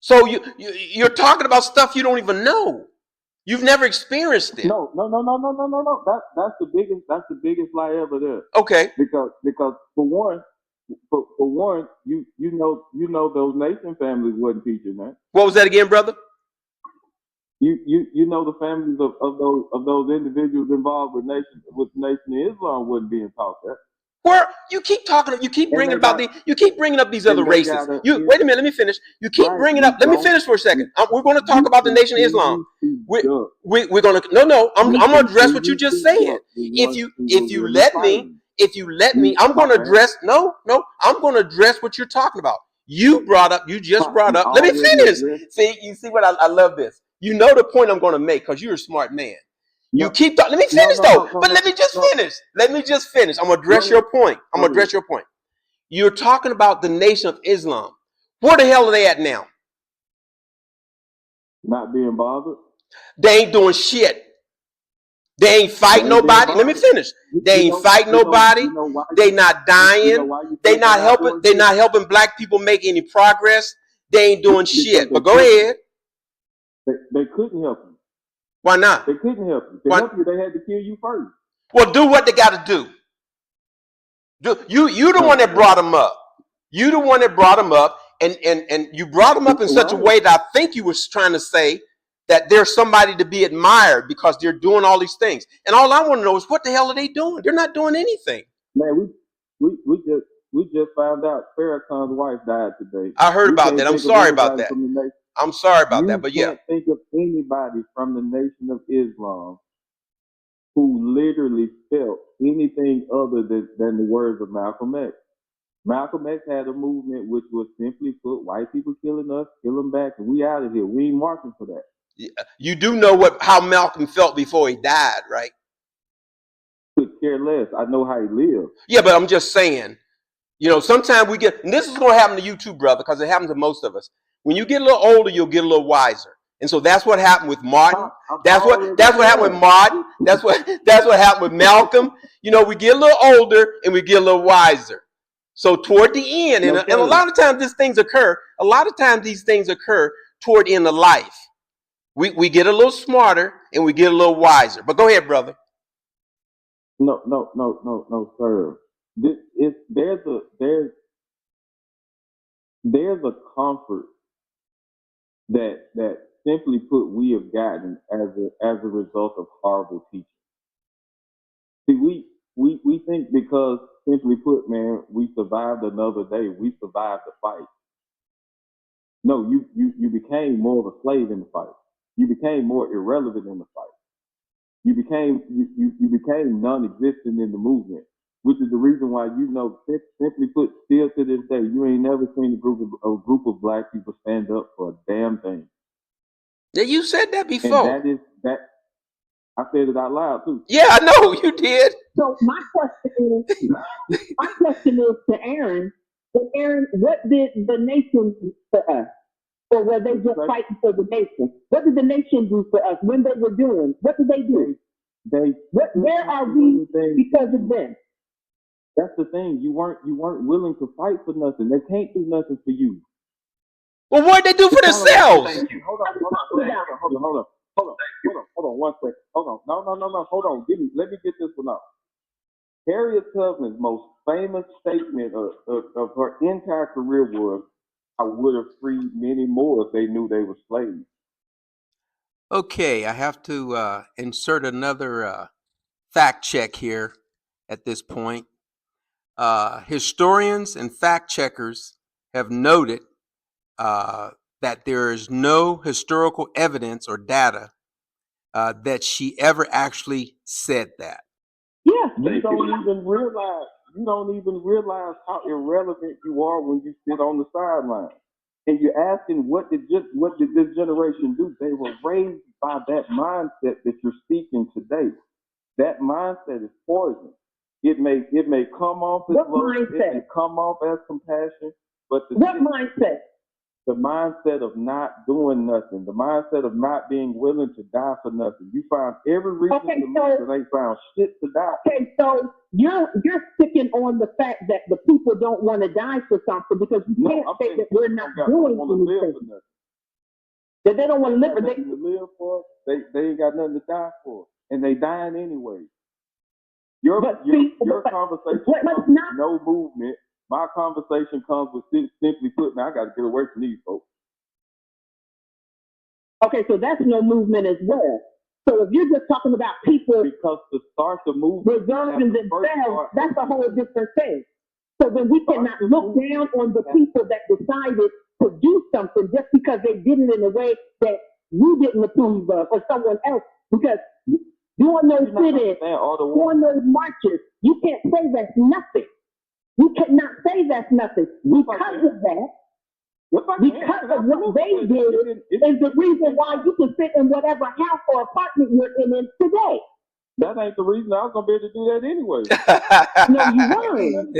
So you're talking about stuff you don't even know. You've never experienced it. No. That's the biggest lie ever there. Okay. Because for one, you know those nation families wasn't teaching that. What was that again, brother? You know the families of those individuals involved with Nation of Islam wasn't being taught that. Where you keep talking, you keep bringing up these other races. Wait a minute, let me finish. You keep bringing up. Let me finish for a second. We're going to talk about the Nation of Islam. We're going to. No. I'm going to address what you just said. If you let me, I'm going to address. No. I'm going to address what you're talking about. You just brought up. Let me finish. You see what I love this. You know the point I'm going to make because you're a smart man. You keep talking. Let me finish but let me just finish. Let me just finish. I'm gonna address your point. You're talking about the Nation of Islam. Where the hell are they at now? Not being bothered. They ain't doing shit. They ain't fighting nobody. Let me finish. They ain't fighting nobody. They not dying. They not helping. They not helping black people make any progress. They ain't doing shit. But go ahead. They couldn't help you. Why not? They couldn't help you. To help you, they had to kill you first. Well, do what they got to do. You the one that brought them up. You the one that brought them up, and you brought them up in such a way that I think you was trying to say that there's somebody to be admired because they're doing all these things. And all I want to know is what the hell are they doing? They're not doing anything. Man, we just found out Farrakhan's wife died today. I heard about that. I'm sorry about that. I'm sorry about that, but yeah. You can't think of anybody from the Nation of Islam who literally felt anything other than the words of Malcolm X. Malcolm X had a movement which was simply put, white people killing us, kill them back, and we out of here. We ain't marching for that. You do know how Malcolm felt before he died, right? Could care less. I know how he lived. Yeah, but I'm just saying, sometimes we get, and this is going to happen to you too, brother, because it happens to most of us. When you get a little older, you'll get a little wiser. And so that's what happened with Martin. That's what happened with Martin. That's what happened with Malcolm. We get a little older and we get a little wiser. So toward the end, and a lot of times these things occur. A lot of times these things occur toward the end of life. We get a little smarter and we get a little wiser. But go ahead, brother. No, sir. There's a comfort that simply put we have gotten as a result of horrible teaching. See, we think because simply put, man, we survived another day, we survived the fight. No, you became more of a slave in the fight. You became more irrelevant in the fight. You became non-existent in the movement, which is the reason why simply put, still to this day, you ain't never seen a group of black people stand up for a damn thing. Yeah, you said that before. And that I said it out loud too. Yeah, I know you did. So my question is to Aaron. So Aaron, what did the nation do for us? Or were they just fighting for the nation? What did the nation do for us when they were doing? What did they do? Where are we because of them? That's the thing. You weren't willing to fight for nothing. They can't do nothing for you. Well, what did they do for themselves? Hold on, 1 second. Hold on. No. Hold on. Let me get this one out. Harriet Tubman's most famous statement of her entire career was, "I would have freed many more if they knew they were slaves." Okay, I have to insert another fact check here at this point. Historians and fact checkers have noted that there is no historical evidence or data that she ever actually said that. Yeah. You don't even realize how irrelevant you are when you sit on the sideline. And you're asking, what did this generation do? They were raised by that mindset that you're speaking today. That mindset is poison. It may come off as love, it may come off as compassion, but what mindset? the mindset of not doing nothing, the mindset of not being willing to die for nothing. You find every reason Okay, to live, and they found shit to die. Okay, so you're sticking on the fact that the people don't want to die for something because you No, can't I'm say saying that we're people not don't doing want to live anything. for nothing. That they don't want to They live. got nothing to live for. They ain't got nothing to die for, and they dying anyway. Your conversation comes with no movement. My conversation comes with simply put, man, I got to get away from these folks. Okay, so that's no movement as well. So if you're just talking about people because to start the movement, reserving themselves, that's a whole different thing. So then we cannot look down on the people that decided to do something just because they did it in a way that you didn't approve of or someone else. Because doing those sit-ins, doing those marches, you can't say that's nothing. You cannot say that's nothing. Because of that, because of what they did is the reason why you can sit in whatever house or apartment you're in today. That ain't the reason I was gonna be able to do that anyway. No, you weren't.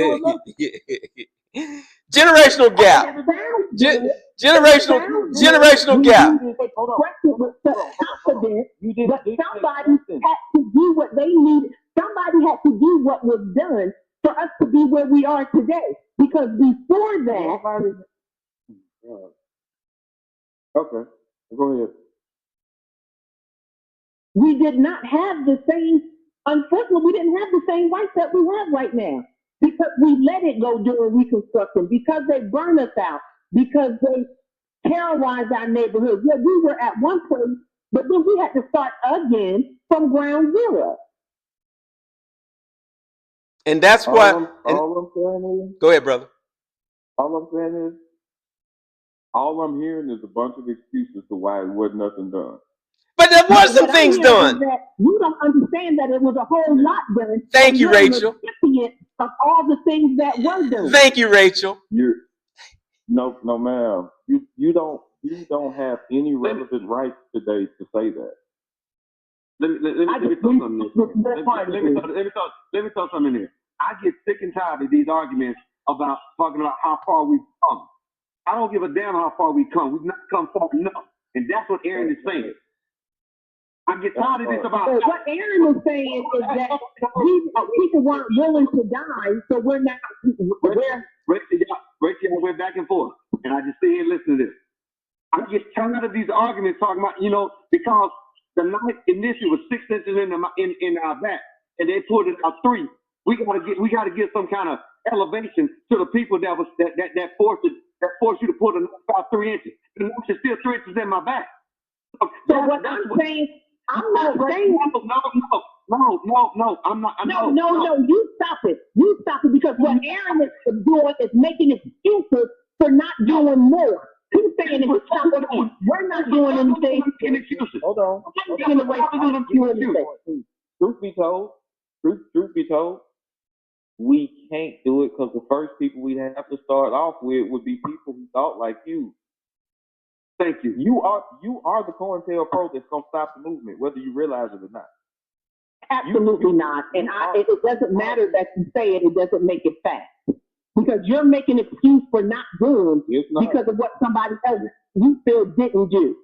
Generational gap. Generational gap. With such confidence, but somebody had to do what they needed. Somebody had to do what was done for us to be where we are today. Because before that, okay, go ahead. We did not have the same, unfortunately, we didn't have the same rights that we have right now. Because we let it go during Reconstruction, because they burned us out, because they terrorized our neighborhoods. Yeah, we were at one place, but then we had to start again from ground zero. And that's what. All I'm saying is, go ahead, brother. All I'm saying is, all I'm hearing is a bunch of excuses to why it wasn't nothing done. But there was some things done. You don't understand that it was a whole lot done. Thank you, Rachel. Of all the things that were done. Thank you, Rachel. No, ma'am. You don't have any relevant rights today to say that. Let me throw something in there. Let me throw something in there. I get sick and tired of these arguments about talking about how far we've come. I don't give a damn how far we've come. We've not come far enough. And that's what Aaron is saying. I get tired of this about. So what Aaron was saying is that people weren't willing to die, so we're not. Rachel, we're back and forth, and I just sit here and listen to this. I get tired of these arguments talking about, because the knife initially was 6 inches in our back, and they pulled it out 3. We gotta get some kind of elevation to the people that forced you to pull the knife out 3 inches. The knife is still 3 inches in my back. So what I'm saying. I'm not saying no. I'm not. No. You stop it. Because what Aaron is doing is making excuses for not doing more. He's saying if we're not doing anything. Hold on. Truth be told, we can't do it because the first people we have to start off with would be people who thought like you. Thank you. You are the COINTELPRO that's gonna stop the movement, whether you realize it or not. Absolutely not. And it doesn't matter that you say it; it doesn't make it fact. Because you're making an excuse for not doing because of what somebody else you feel didn't do.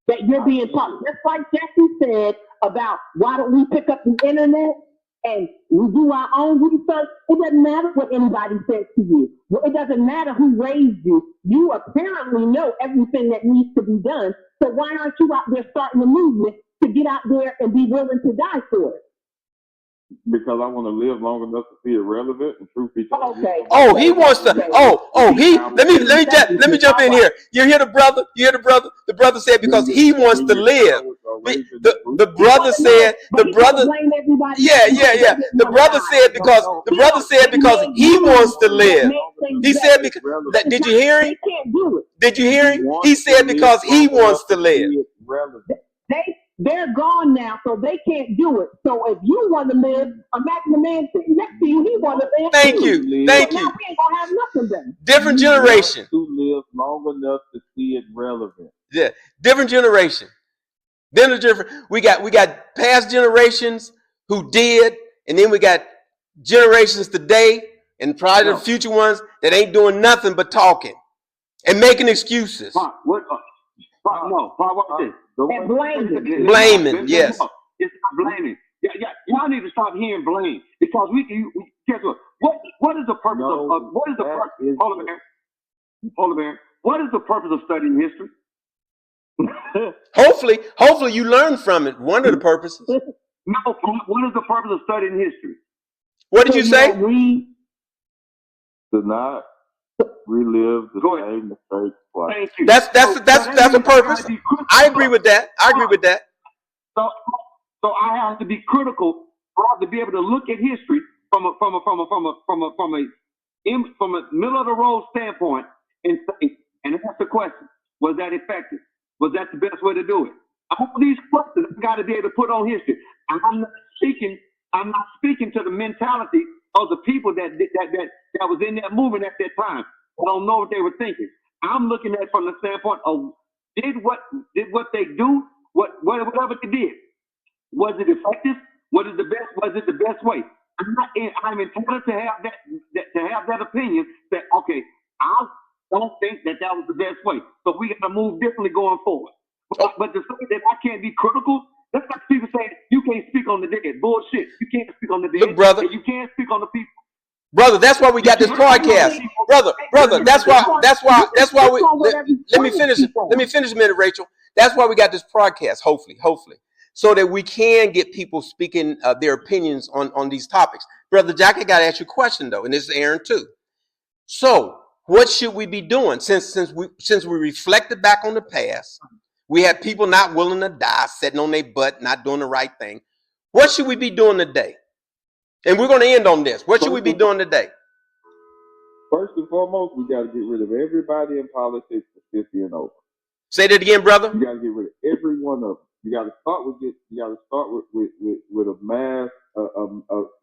That you're being taught. Just like Jackie said about why don't we pick up the internet and we do our own research. It doesn't matter what anybody says to you. It doesn't matter who raised you. You apparently know everything that needs to be done. So why aren't you out there starting a movement to get out there and be willing to die for it? Because I want to live long enough to see it relevant and truth be told. Okay. Oh, he wants to. Let me jump in here. You hear the brother? The brother said because he wants to live. The brother said. Yeah. The brother said because he wants to live. He said because. Did you hear him? Did you hear him? He said because he wants to live. They're gone now, so they can't do it. So if you want to live, imagine the man sitting next to you, he want to live. Thank you. So now we ain't gonna have nothing done. Different generation. To live long enough to see it relevant. Yeah, different generation. Then the different. We got past generations who did, and then we got generations today, and probably the future ones that ain't doing nothing but talking. And making excuses. What? No. Watch this. And blaming. Blaming, yes. It's not blaming. Yeah. Y'all need to stop hearing blame because we guess what? What is the purpose of what is the purpose? Hold on, man. What is the purpose of studying history? Hopefully you learn from it. One of the purposes. No. What is the purpose of studying history? What did you say? To not relive the same mistakes twice. Thank you. That's a purpose. I agree with that. So I have to be critical for us to be able to look at history from a middle of the road standpoint and say, and ask the question: was that effective? Was that the best way to do it? All these questions I got to be able to put on history. I'm not speaking to the mentality of the people that was in that movement at that time. I don't know what they were thinking. I'm looking at it from the standpoint of did what they do, whatever they did. Was it effective? Was it the best way? I'm entitled to have that opinion that okay, I don't think that was the best way. So we got to move differently going forward. But to say that I can't be critical, that's like people saying you can't speak on the dead. Bullshit. You can't speak on the dead. Look, brother. And you can't speak on the people. Brother, that's why we got this podcast. Brother, that's why we let me finish a minute, Rachel. That's why we got this podcast, hopefully, so that we can get people speaking their opinions on these topics. Brother Jack, I got to ask you a question, though, and this is Aaron, too. So what should we be doing? Since we reflected back on the past, we had people not willing to die, sitting on their butt, not doing the right thing. What should we be doing today? And we're going to end on this. What should we be doing today? First and foremost, we got to get rid of everybody in politics for 50 and over. Say that again, brother. You got to get rid of every one of them. You got to start with a mass,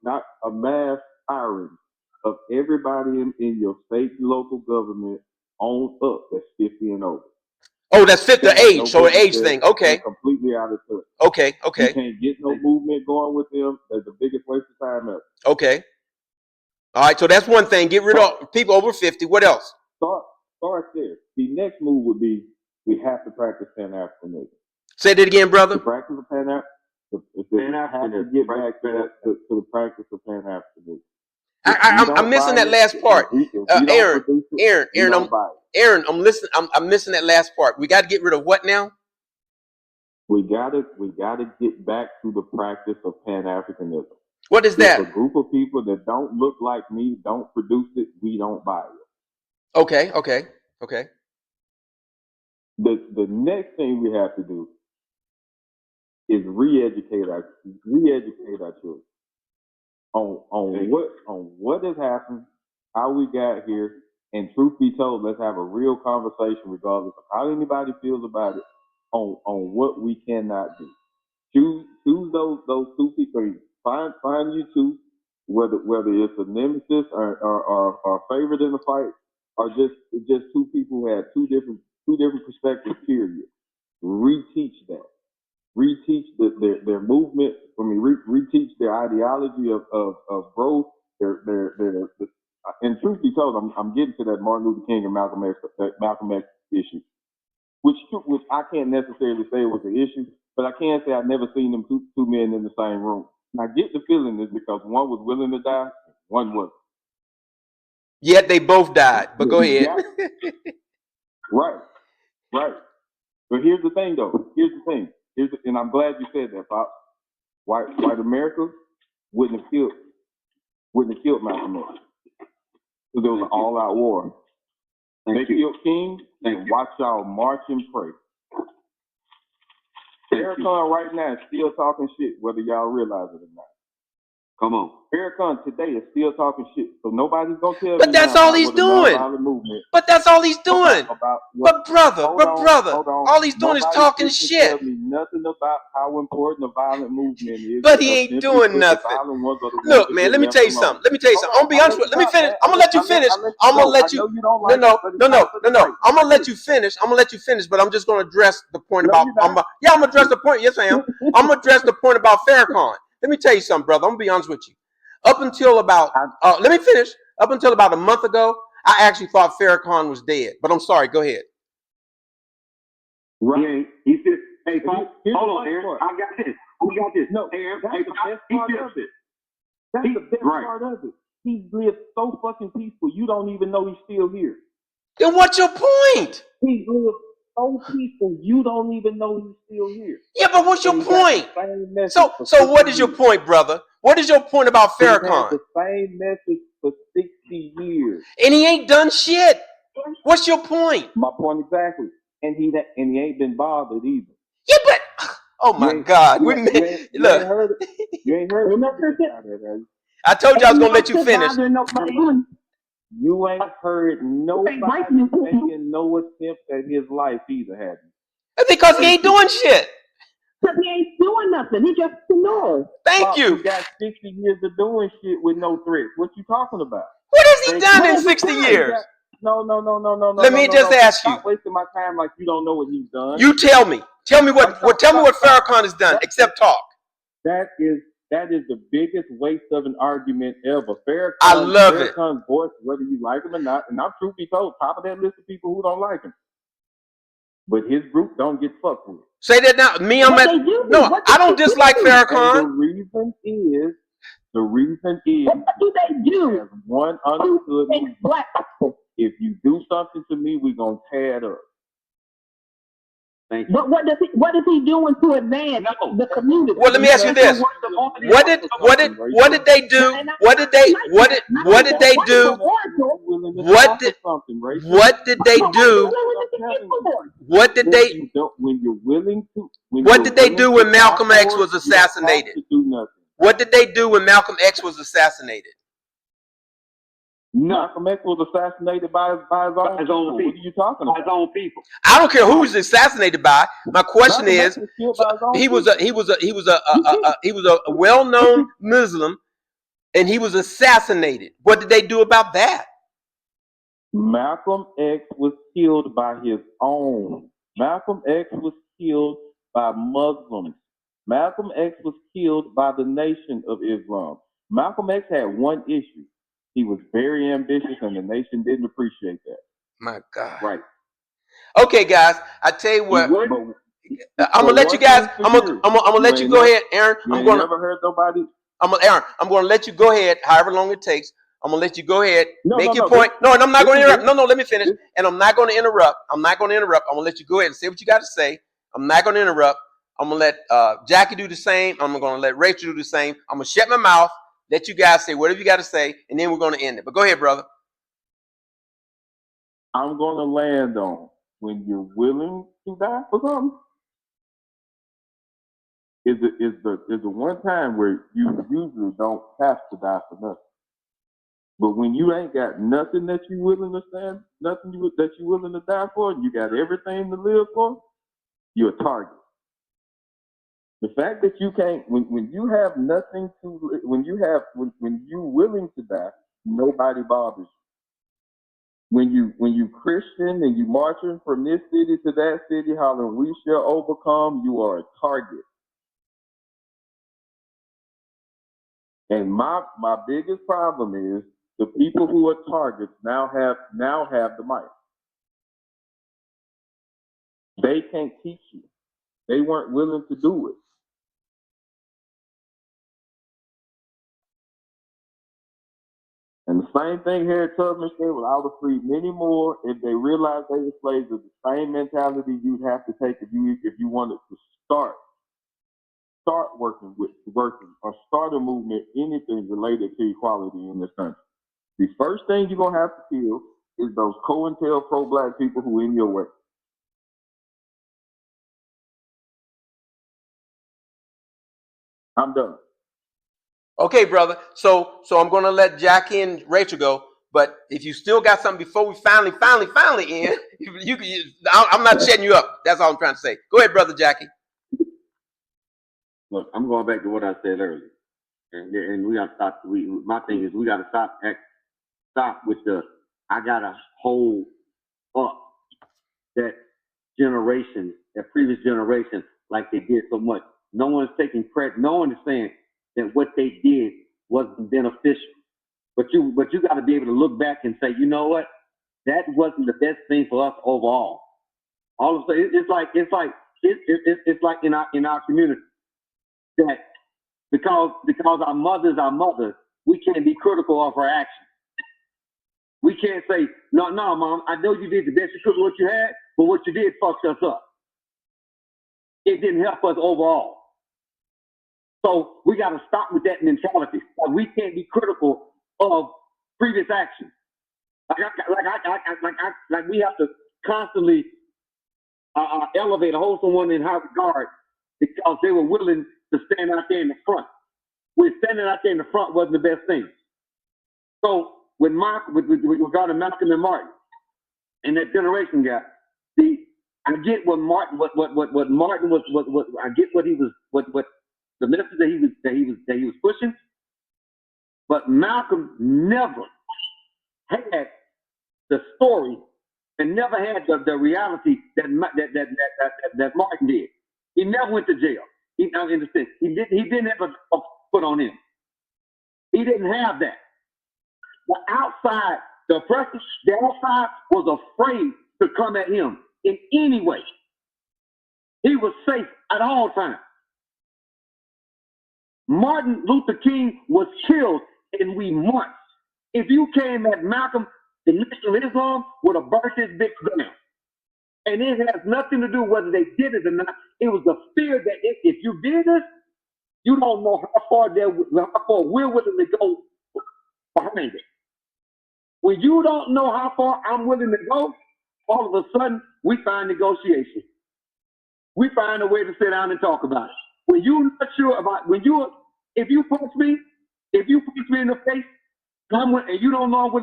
not a mass hiring of everybody in your state and local government on up. That's 50 and over. Oh, that's fit the age. So an age thing. Okay. Completely out of touch. Okay. You can't get no movement going with them. That's the biggest waste of time ever. Okay. All right. So that's one thing. Get rid of people over 50. What else? Start there. The next move would be we have to practice Pan-Africanism. Say that again, brother. The practice of Pan-Africanism. Have to get back to the practice of Pan-Africanism. I'm missing that last part. Aaron, I'm listening. I'm missing that last part. We got to get rid of what now? We gotta get back to the practice of Pan-Africanism. What is that? If a group of people that don't look like me don't produce it, we don't buy it. Okay. The next thing we have to do is re-educate our children on what has happened, how we got here, and truth be told, let's have a real conversation regardless of how anybody feels about it on what we cannot do. Choose those two people. Find you two, whether it's a nemesis or favorite in the fight, or just two people who had two different perspectives. Period. Reteach that. Reteach their movement. Reteach their ideology of growth. And truth be told, I'm getting to that Martin Luther King and Malcolm X issue, which I can't necessarily say was the issue, but I can say I've never seen them two men in the same room. And I get the feeling is because one was willing to die, one wasn't. Yet they both died. But go ahead. Right. But here's the thing, though. And I'm glad you said that, Pop. White America wouldn't have killed Malcolm X. So there was an all-out war. They killed King, and watch y'all march and pray. Farrakhan right now is still talking shit, whether y'all realize it or not. Come on. Farrakhan today is still talking shit, so nobody's gonna tell me. But that's all he's doing. But that's all he's doing. But brother, all he's doing is talking shit. Tell me nothing about how important the violent movement is. But he ain't doing nothing. Look, man, let me tell you something. I'm gonna be honest with you. Let me finish. I'm gonna let you finish. I'm gonna let you. No. I'm gonna let you finish. But I'm just gonna address the point about. I'm gonna address the point. Yes, I am. I'm gonna address the point about Farrakhan. Let me tell you something, brother. I'm gonna be honest with you. Up until about let me finish. Up until about a month ago, I actually thought Farrakhan was dead. But I'm sorry. Go ahead. Right. He said, hey, folks, Here's hold the on, best Aaron. part. I got this. We got this. No, Hey, Aaron. that's Hey, the folks, best he part said, of it. That's the best right. part of it. He lived so fucking peaceful. You don't even know he's still here. Then what's your point? He lived so peaceful. You don't even know he's still here. Yeah, but what's your And he got point? the same message So for so what 60 is your years. point, brother? What is your point about He had Farrakhan? the same message for 60 years. And he ain't done shit. What's your point? My point exactly. And he ain't been bothered either. Yeah, but oh my God, You ain't look. heard it. You ain't heard it. I told you I was gonna let you finish. You ain't heard nobody making no attempt at his life either, have you? Because he ain't doing shit. Because he ain't doing nothing. He just ignores. Thank you. You got 60 years of doing shit with no threats. What you talking about? What has he done in 60 years? No. Let me just ask you. Stop wasting my time like you don't know what he's done. You tell me. Tell me what Farrakhan has done except talk. That is the biggest waste of an argument ever. I love it. Farrakhan's voice, whether you like him or not, and I'm truth be told, top of that list of people who don't like him. But his group don't get fucked with. Say that now. Me, I'm at. No, I don't dislike Farrakhan. And the reason is What do they do? there's one understood It's black people. if you do something to me, we're gonna tear it up. Thank you. But what is he doing to advance the community? Well, let me ask you this. What did they do? What did they do? What did they do? What did they do? What did they do? What did they? When you're willing to. What did they do when Malcolm X was assassinated? What did they do when Malcolm X was assassinated? Malcolm X was assassinated by his own people. What are you talking about? His own people. I don't care who he's assassinated by. My question is, he was a well-known Muslim, and he was assassinated. What did they do about that? Malcolm X was killed by his own. Malcolm X was killed by Muslims. Malcolm X was killed by the Nation of Islam. Malcolm X had one issue. He was very ambitious, and the nation didn't appreciate that. My God. Right. Okay, guys. I tell you what. I'm gonna let you guys. I'm gonna let you go ahead, Aaron. Never heard nobody. Aaron. I'm gonna let you go ahead, however long it takes. I'm gonna let you go ahead, make your point. And I'm not gonna interrupt. No, let me finish. And I'm not gonna interrupt. I'm gonna let you go ahead and say what you got to say. I'm not gonna interrupt. I'm gonna let Jackie do the same. I'm gonna let Rachel do the same. I'm gonna shut my mouth. Let you guys say whatever you got to say, and then we're gonna end it. But go ahead, brother. I'm gonna land on when you're willing to die for something. Is the one time where you usually don't have to die for nothing. But when you ain't got nothing that you willing to stand, nothing that you willing to die for, and you got everything to live for, you're a target. The fact that you can't, when you have nothing to, when you willing to die, nobody bothers you. When you Christian and you marching from this city to that city, hollering, "We shall overcome," you are a target. And my biggest problem is the people who are targets now have the mic. They can't teach you. They weren't willing to do it. And the same thing Harriet Tubman said, well, I would free many more if they realized they were slaves. Of the same mentality you'd have to take if you wanted to start working or start a movement, anything related to equality in this country. The first thing you're gonna have to kill is those COINTEL pro-black people who are in your way. I'm done. Okay, brother. So I'm gonna let Jackie and Rachel go. But if you still got something before we finally end, I'm not shutting you up. That's all I'm trying to say. Go ahead, brother Jackie. Look, I'm going back to what I said earlier, and we got to stop. My thing is we got to stop with the I gotta hold up that generation, that previous generation, like they did so much. No one's taking credit. No one is saying that what they did wasn't beneficial. But you got to be able to look back and say, you know what? that wasn't the best thing for us overall. All of a sudden, it's like in our community that because our mother is our mother, we can't be critical of her actions. We can't say, no, mom, I know you did the best you could with what you had, but what you did fucked us up. It didn't help us overall. So we got to stop with that mentality. We can't be critical of previous actions. Like we have to constantly elevate, hold someone in high regard because they were willing to stand out there in the front. When standing out there in the front wasn't the best thing. So with regarding Malcolm and Martin and that generation gap, see, I get what Martin, what Martin was, what I get what he was, what the message that he was pushing, but Malcolm never had the story and never had the reality that Martin did. He never went to jail. He didn't have a put on him. He didn't have that. The outside, the oppressor, the outside was afraid to come at him in any way. He was safe at all times. Martin Luther King was killed and we marched. If you came at Malcolm, the Nation of Islam would have burnt his bitch down. And it has nothing to do whether they did it or not. It was the fear that if you did this, you don't know how far we're willing to go behind it. When you don't know how far I'm willing to go, all of a sudden we find negotiation. We find a way to sit down and talk about it. When you're not sure about if you punch me in the face, and you don't know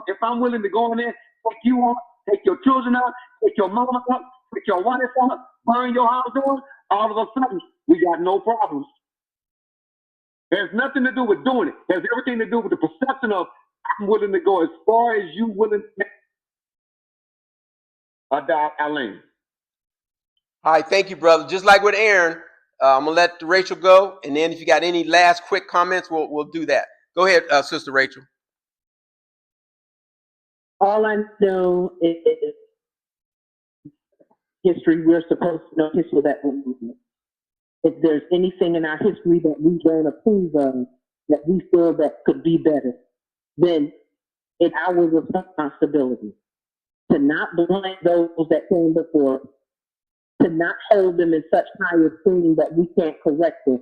if I'm willing to go in there, take you on, take your children out, take your mama out, take your wife out, burn your house down, all of a sudden we got no problems. It has nothing to do with doing it. It has everything to do with the perception of I'm willing to go as far as you willing to Alain. All right, thank you, brother. Just like with Aaron, I'm gonna let Rachel go, and then if you got any last quick comments, we'll do that. Go ahead, Sister Rachel. All I know is history. We're supposed to know history of that movement. If there's anything in our history that we don't approve of, that we feel that could be better, then it's our responsibility to not blame those that came before, to not hold them in such high esteem that we can't correct them,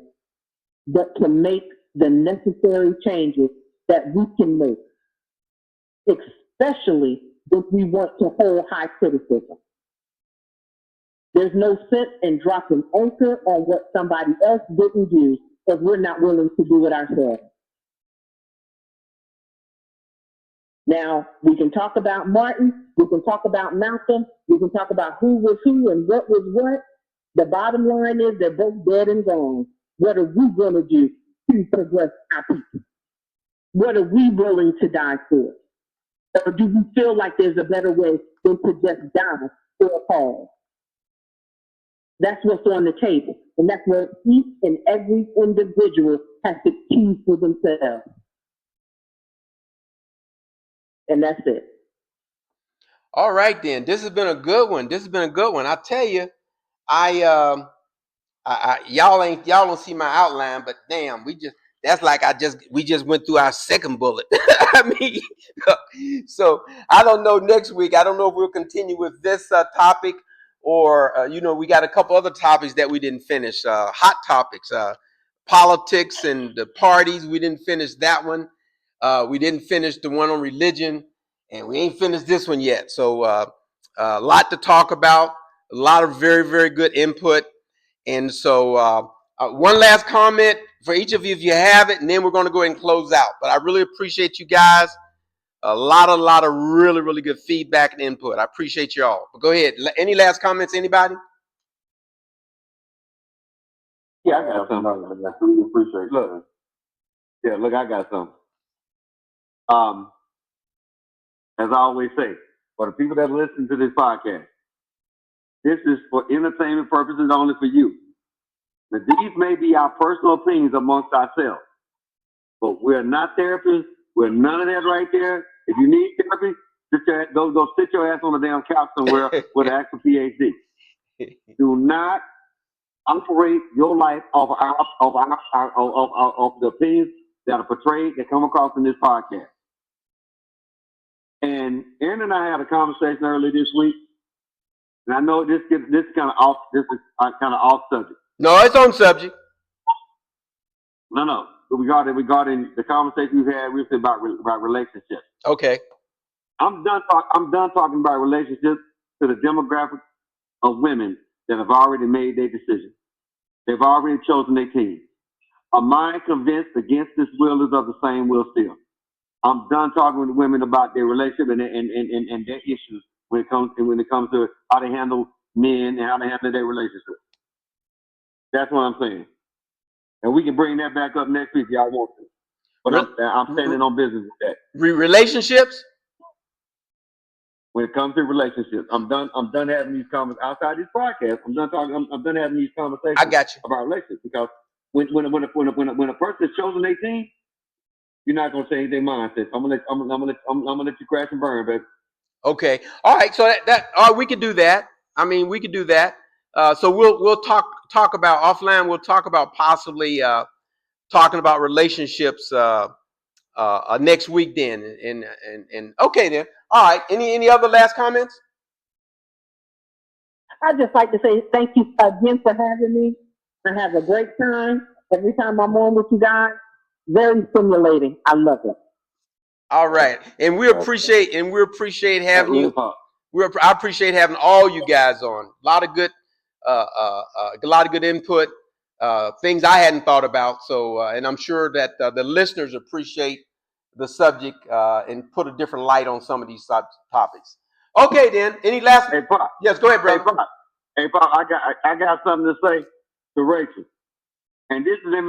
but to make the necessary changes that we can make, especially if we want to hold high criticism. There's no sense in dropping anchor on what somebody else didn't do if we're not willing to do it ourselves. Now, we can talk about Martin, we can talk about Malcolm, we can talk about who was who and what was what. The bottom line is they're both dead and gone. What are we going to do to progress our people? What are we willing to die for? Or do we feel like there's a better way than to just die for a cause? That's what's on the table. And that's what each and every individual has to choose for themselves. And that's it. All right, then. This has been a good one. I tell you, y'all don't see my outline, but damn, we just went through our second bullet. I mean, so I don't know next week. I don't know if we'll continue with this topic or we got a couple other topics that we didn't finish. Hot topics, politics and the parties. We didn't finish that one. We didn't finish the one on religion, and we ain't finished this one yet. So a lot to talk about. A lot of very, very good input. And so one last comment for each of you if you have it, and then we're going to go ahead and close out. But I really appreciate you guys. A lot of really, really good feedback and input. I appreciate you all. But go ahead. Any last comments, anybody? Yeah, I got something. I really appreciate it. Look, I got something. As I always say, for the people that listen to this podcast, this is for entertainment purposes only for you. Now, these may be our personal opinions amongst ourselves, but we're not therapists. We're none of that right there. If you need therapy, go sit your ass on a damn couch somewhere with an actual PhD. Do not operate your life off the opinions that are portrayed, that come across in this podcast. And Aaron and I had a conversation earlier this week, and I know this is kind of off subject. No, it's on subject. No. Regarding the conversation we've had recently about relationships. Okay. I'm done talking about relationships to the demographic of women that have already made their decision. They've already chosen their team. A mind convinced against this will is of the same will still. I'm done talking with women about their relationship and their issues when it comes to how they handle men and how they handle their relationship. That's what I'm saying. And we can bring that back up next week if y'all want to. But I'm standing on business with that. Relationships? When it comes to relationships, I'm done having these conversations outside this podcast. I'm done having these conversations. I got you. About relationships, because when a person has chosen their team, you're not gonna change their mindset. I'm gonna let you crash and burn, baby. Okay. All right. So we could do that. I mean, we could do that. So we'll talk about offline. We'll talk about possibly talking about relationships next week then. And okay then. All right. Any other last comments? I'd just like to say thank you again for having me. I have a great time every time I'm on with you guys. Very stimulating. I love it. All right, and we appreciate having you. I appreciate having all you guys on. A lot of good input, things I hadn't thought about. So, and I'm sure that the listeners appreciate the subject and put a different light on some of these topics. Okay, then. Any last? Hey, Pop. Yes, go ahead, brother. Hey, Pop. I got something to say to Rachel, and this is in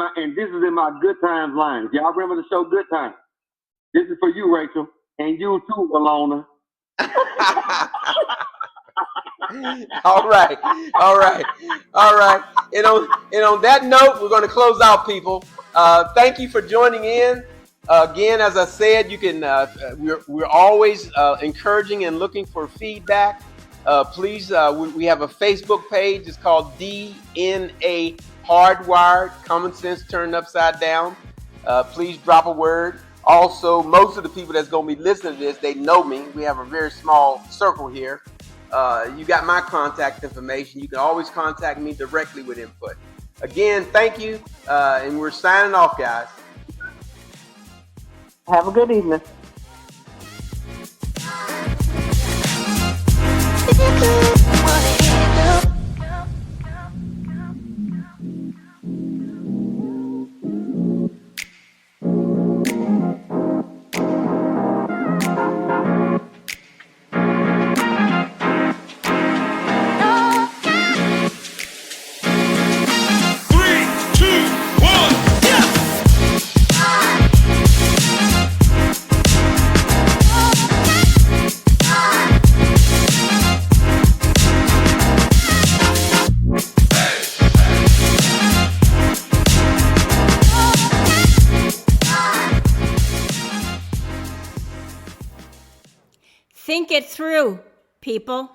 my Good Times line. If y'all remember the show Good Times? This is for you, Rachel, and you too, Alona. All right. And on that note, we're going to close out, people. Thank you for joining in. Again, as I said, you can. We're always encouraging and looking for feedback. Please, we have a Facebook page. It's called DNA Hardwired. Common sense turned upside down. Please drop a word. Also, most of the people that's going to be listening to this, they know me. We have a very small circle here. You got my contact information. You can always contact me directly with input. Again, thank you. And we're signing off, guys. Have a good evening. Think it through, people.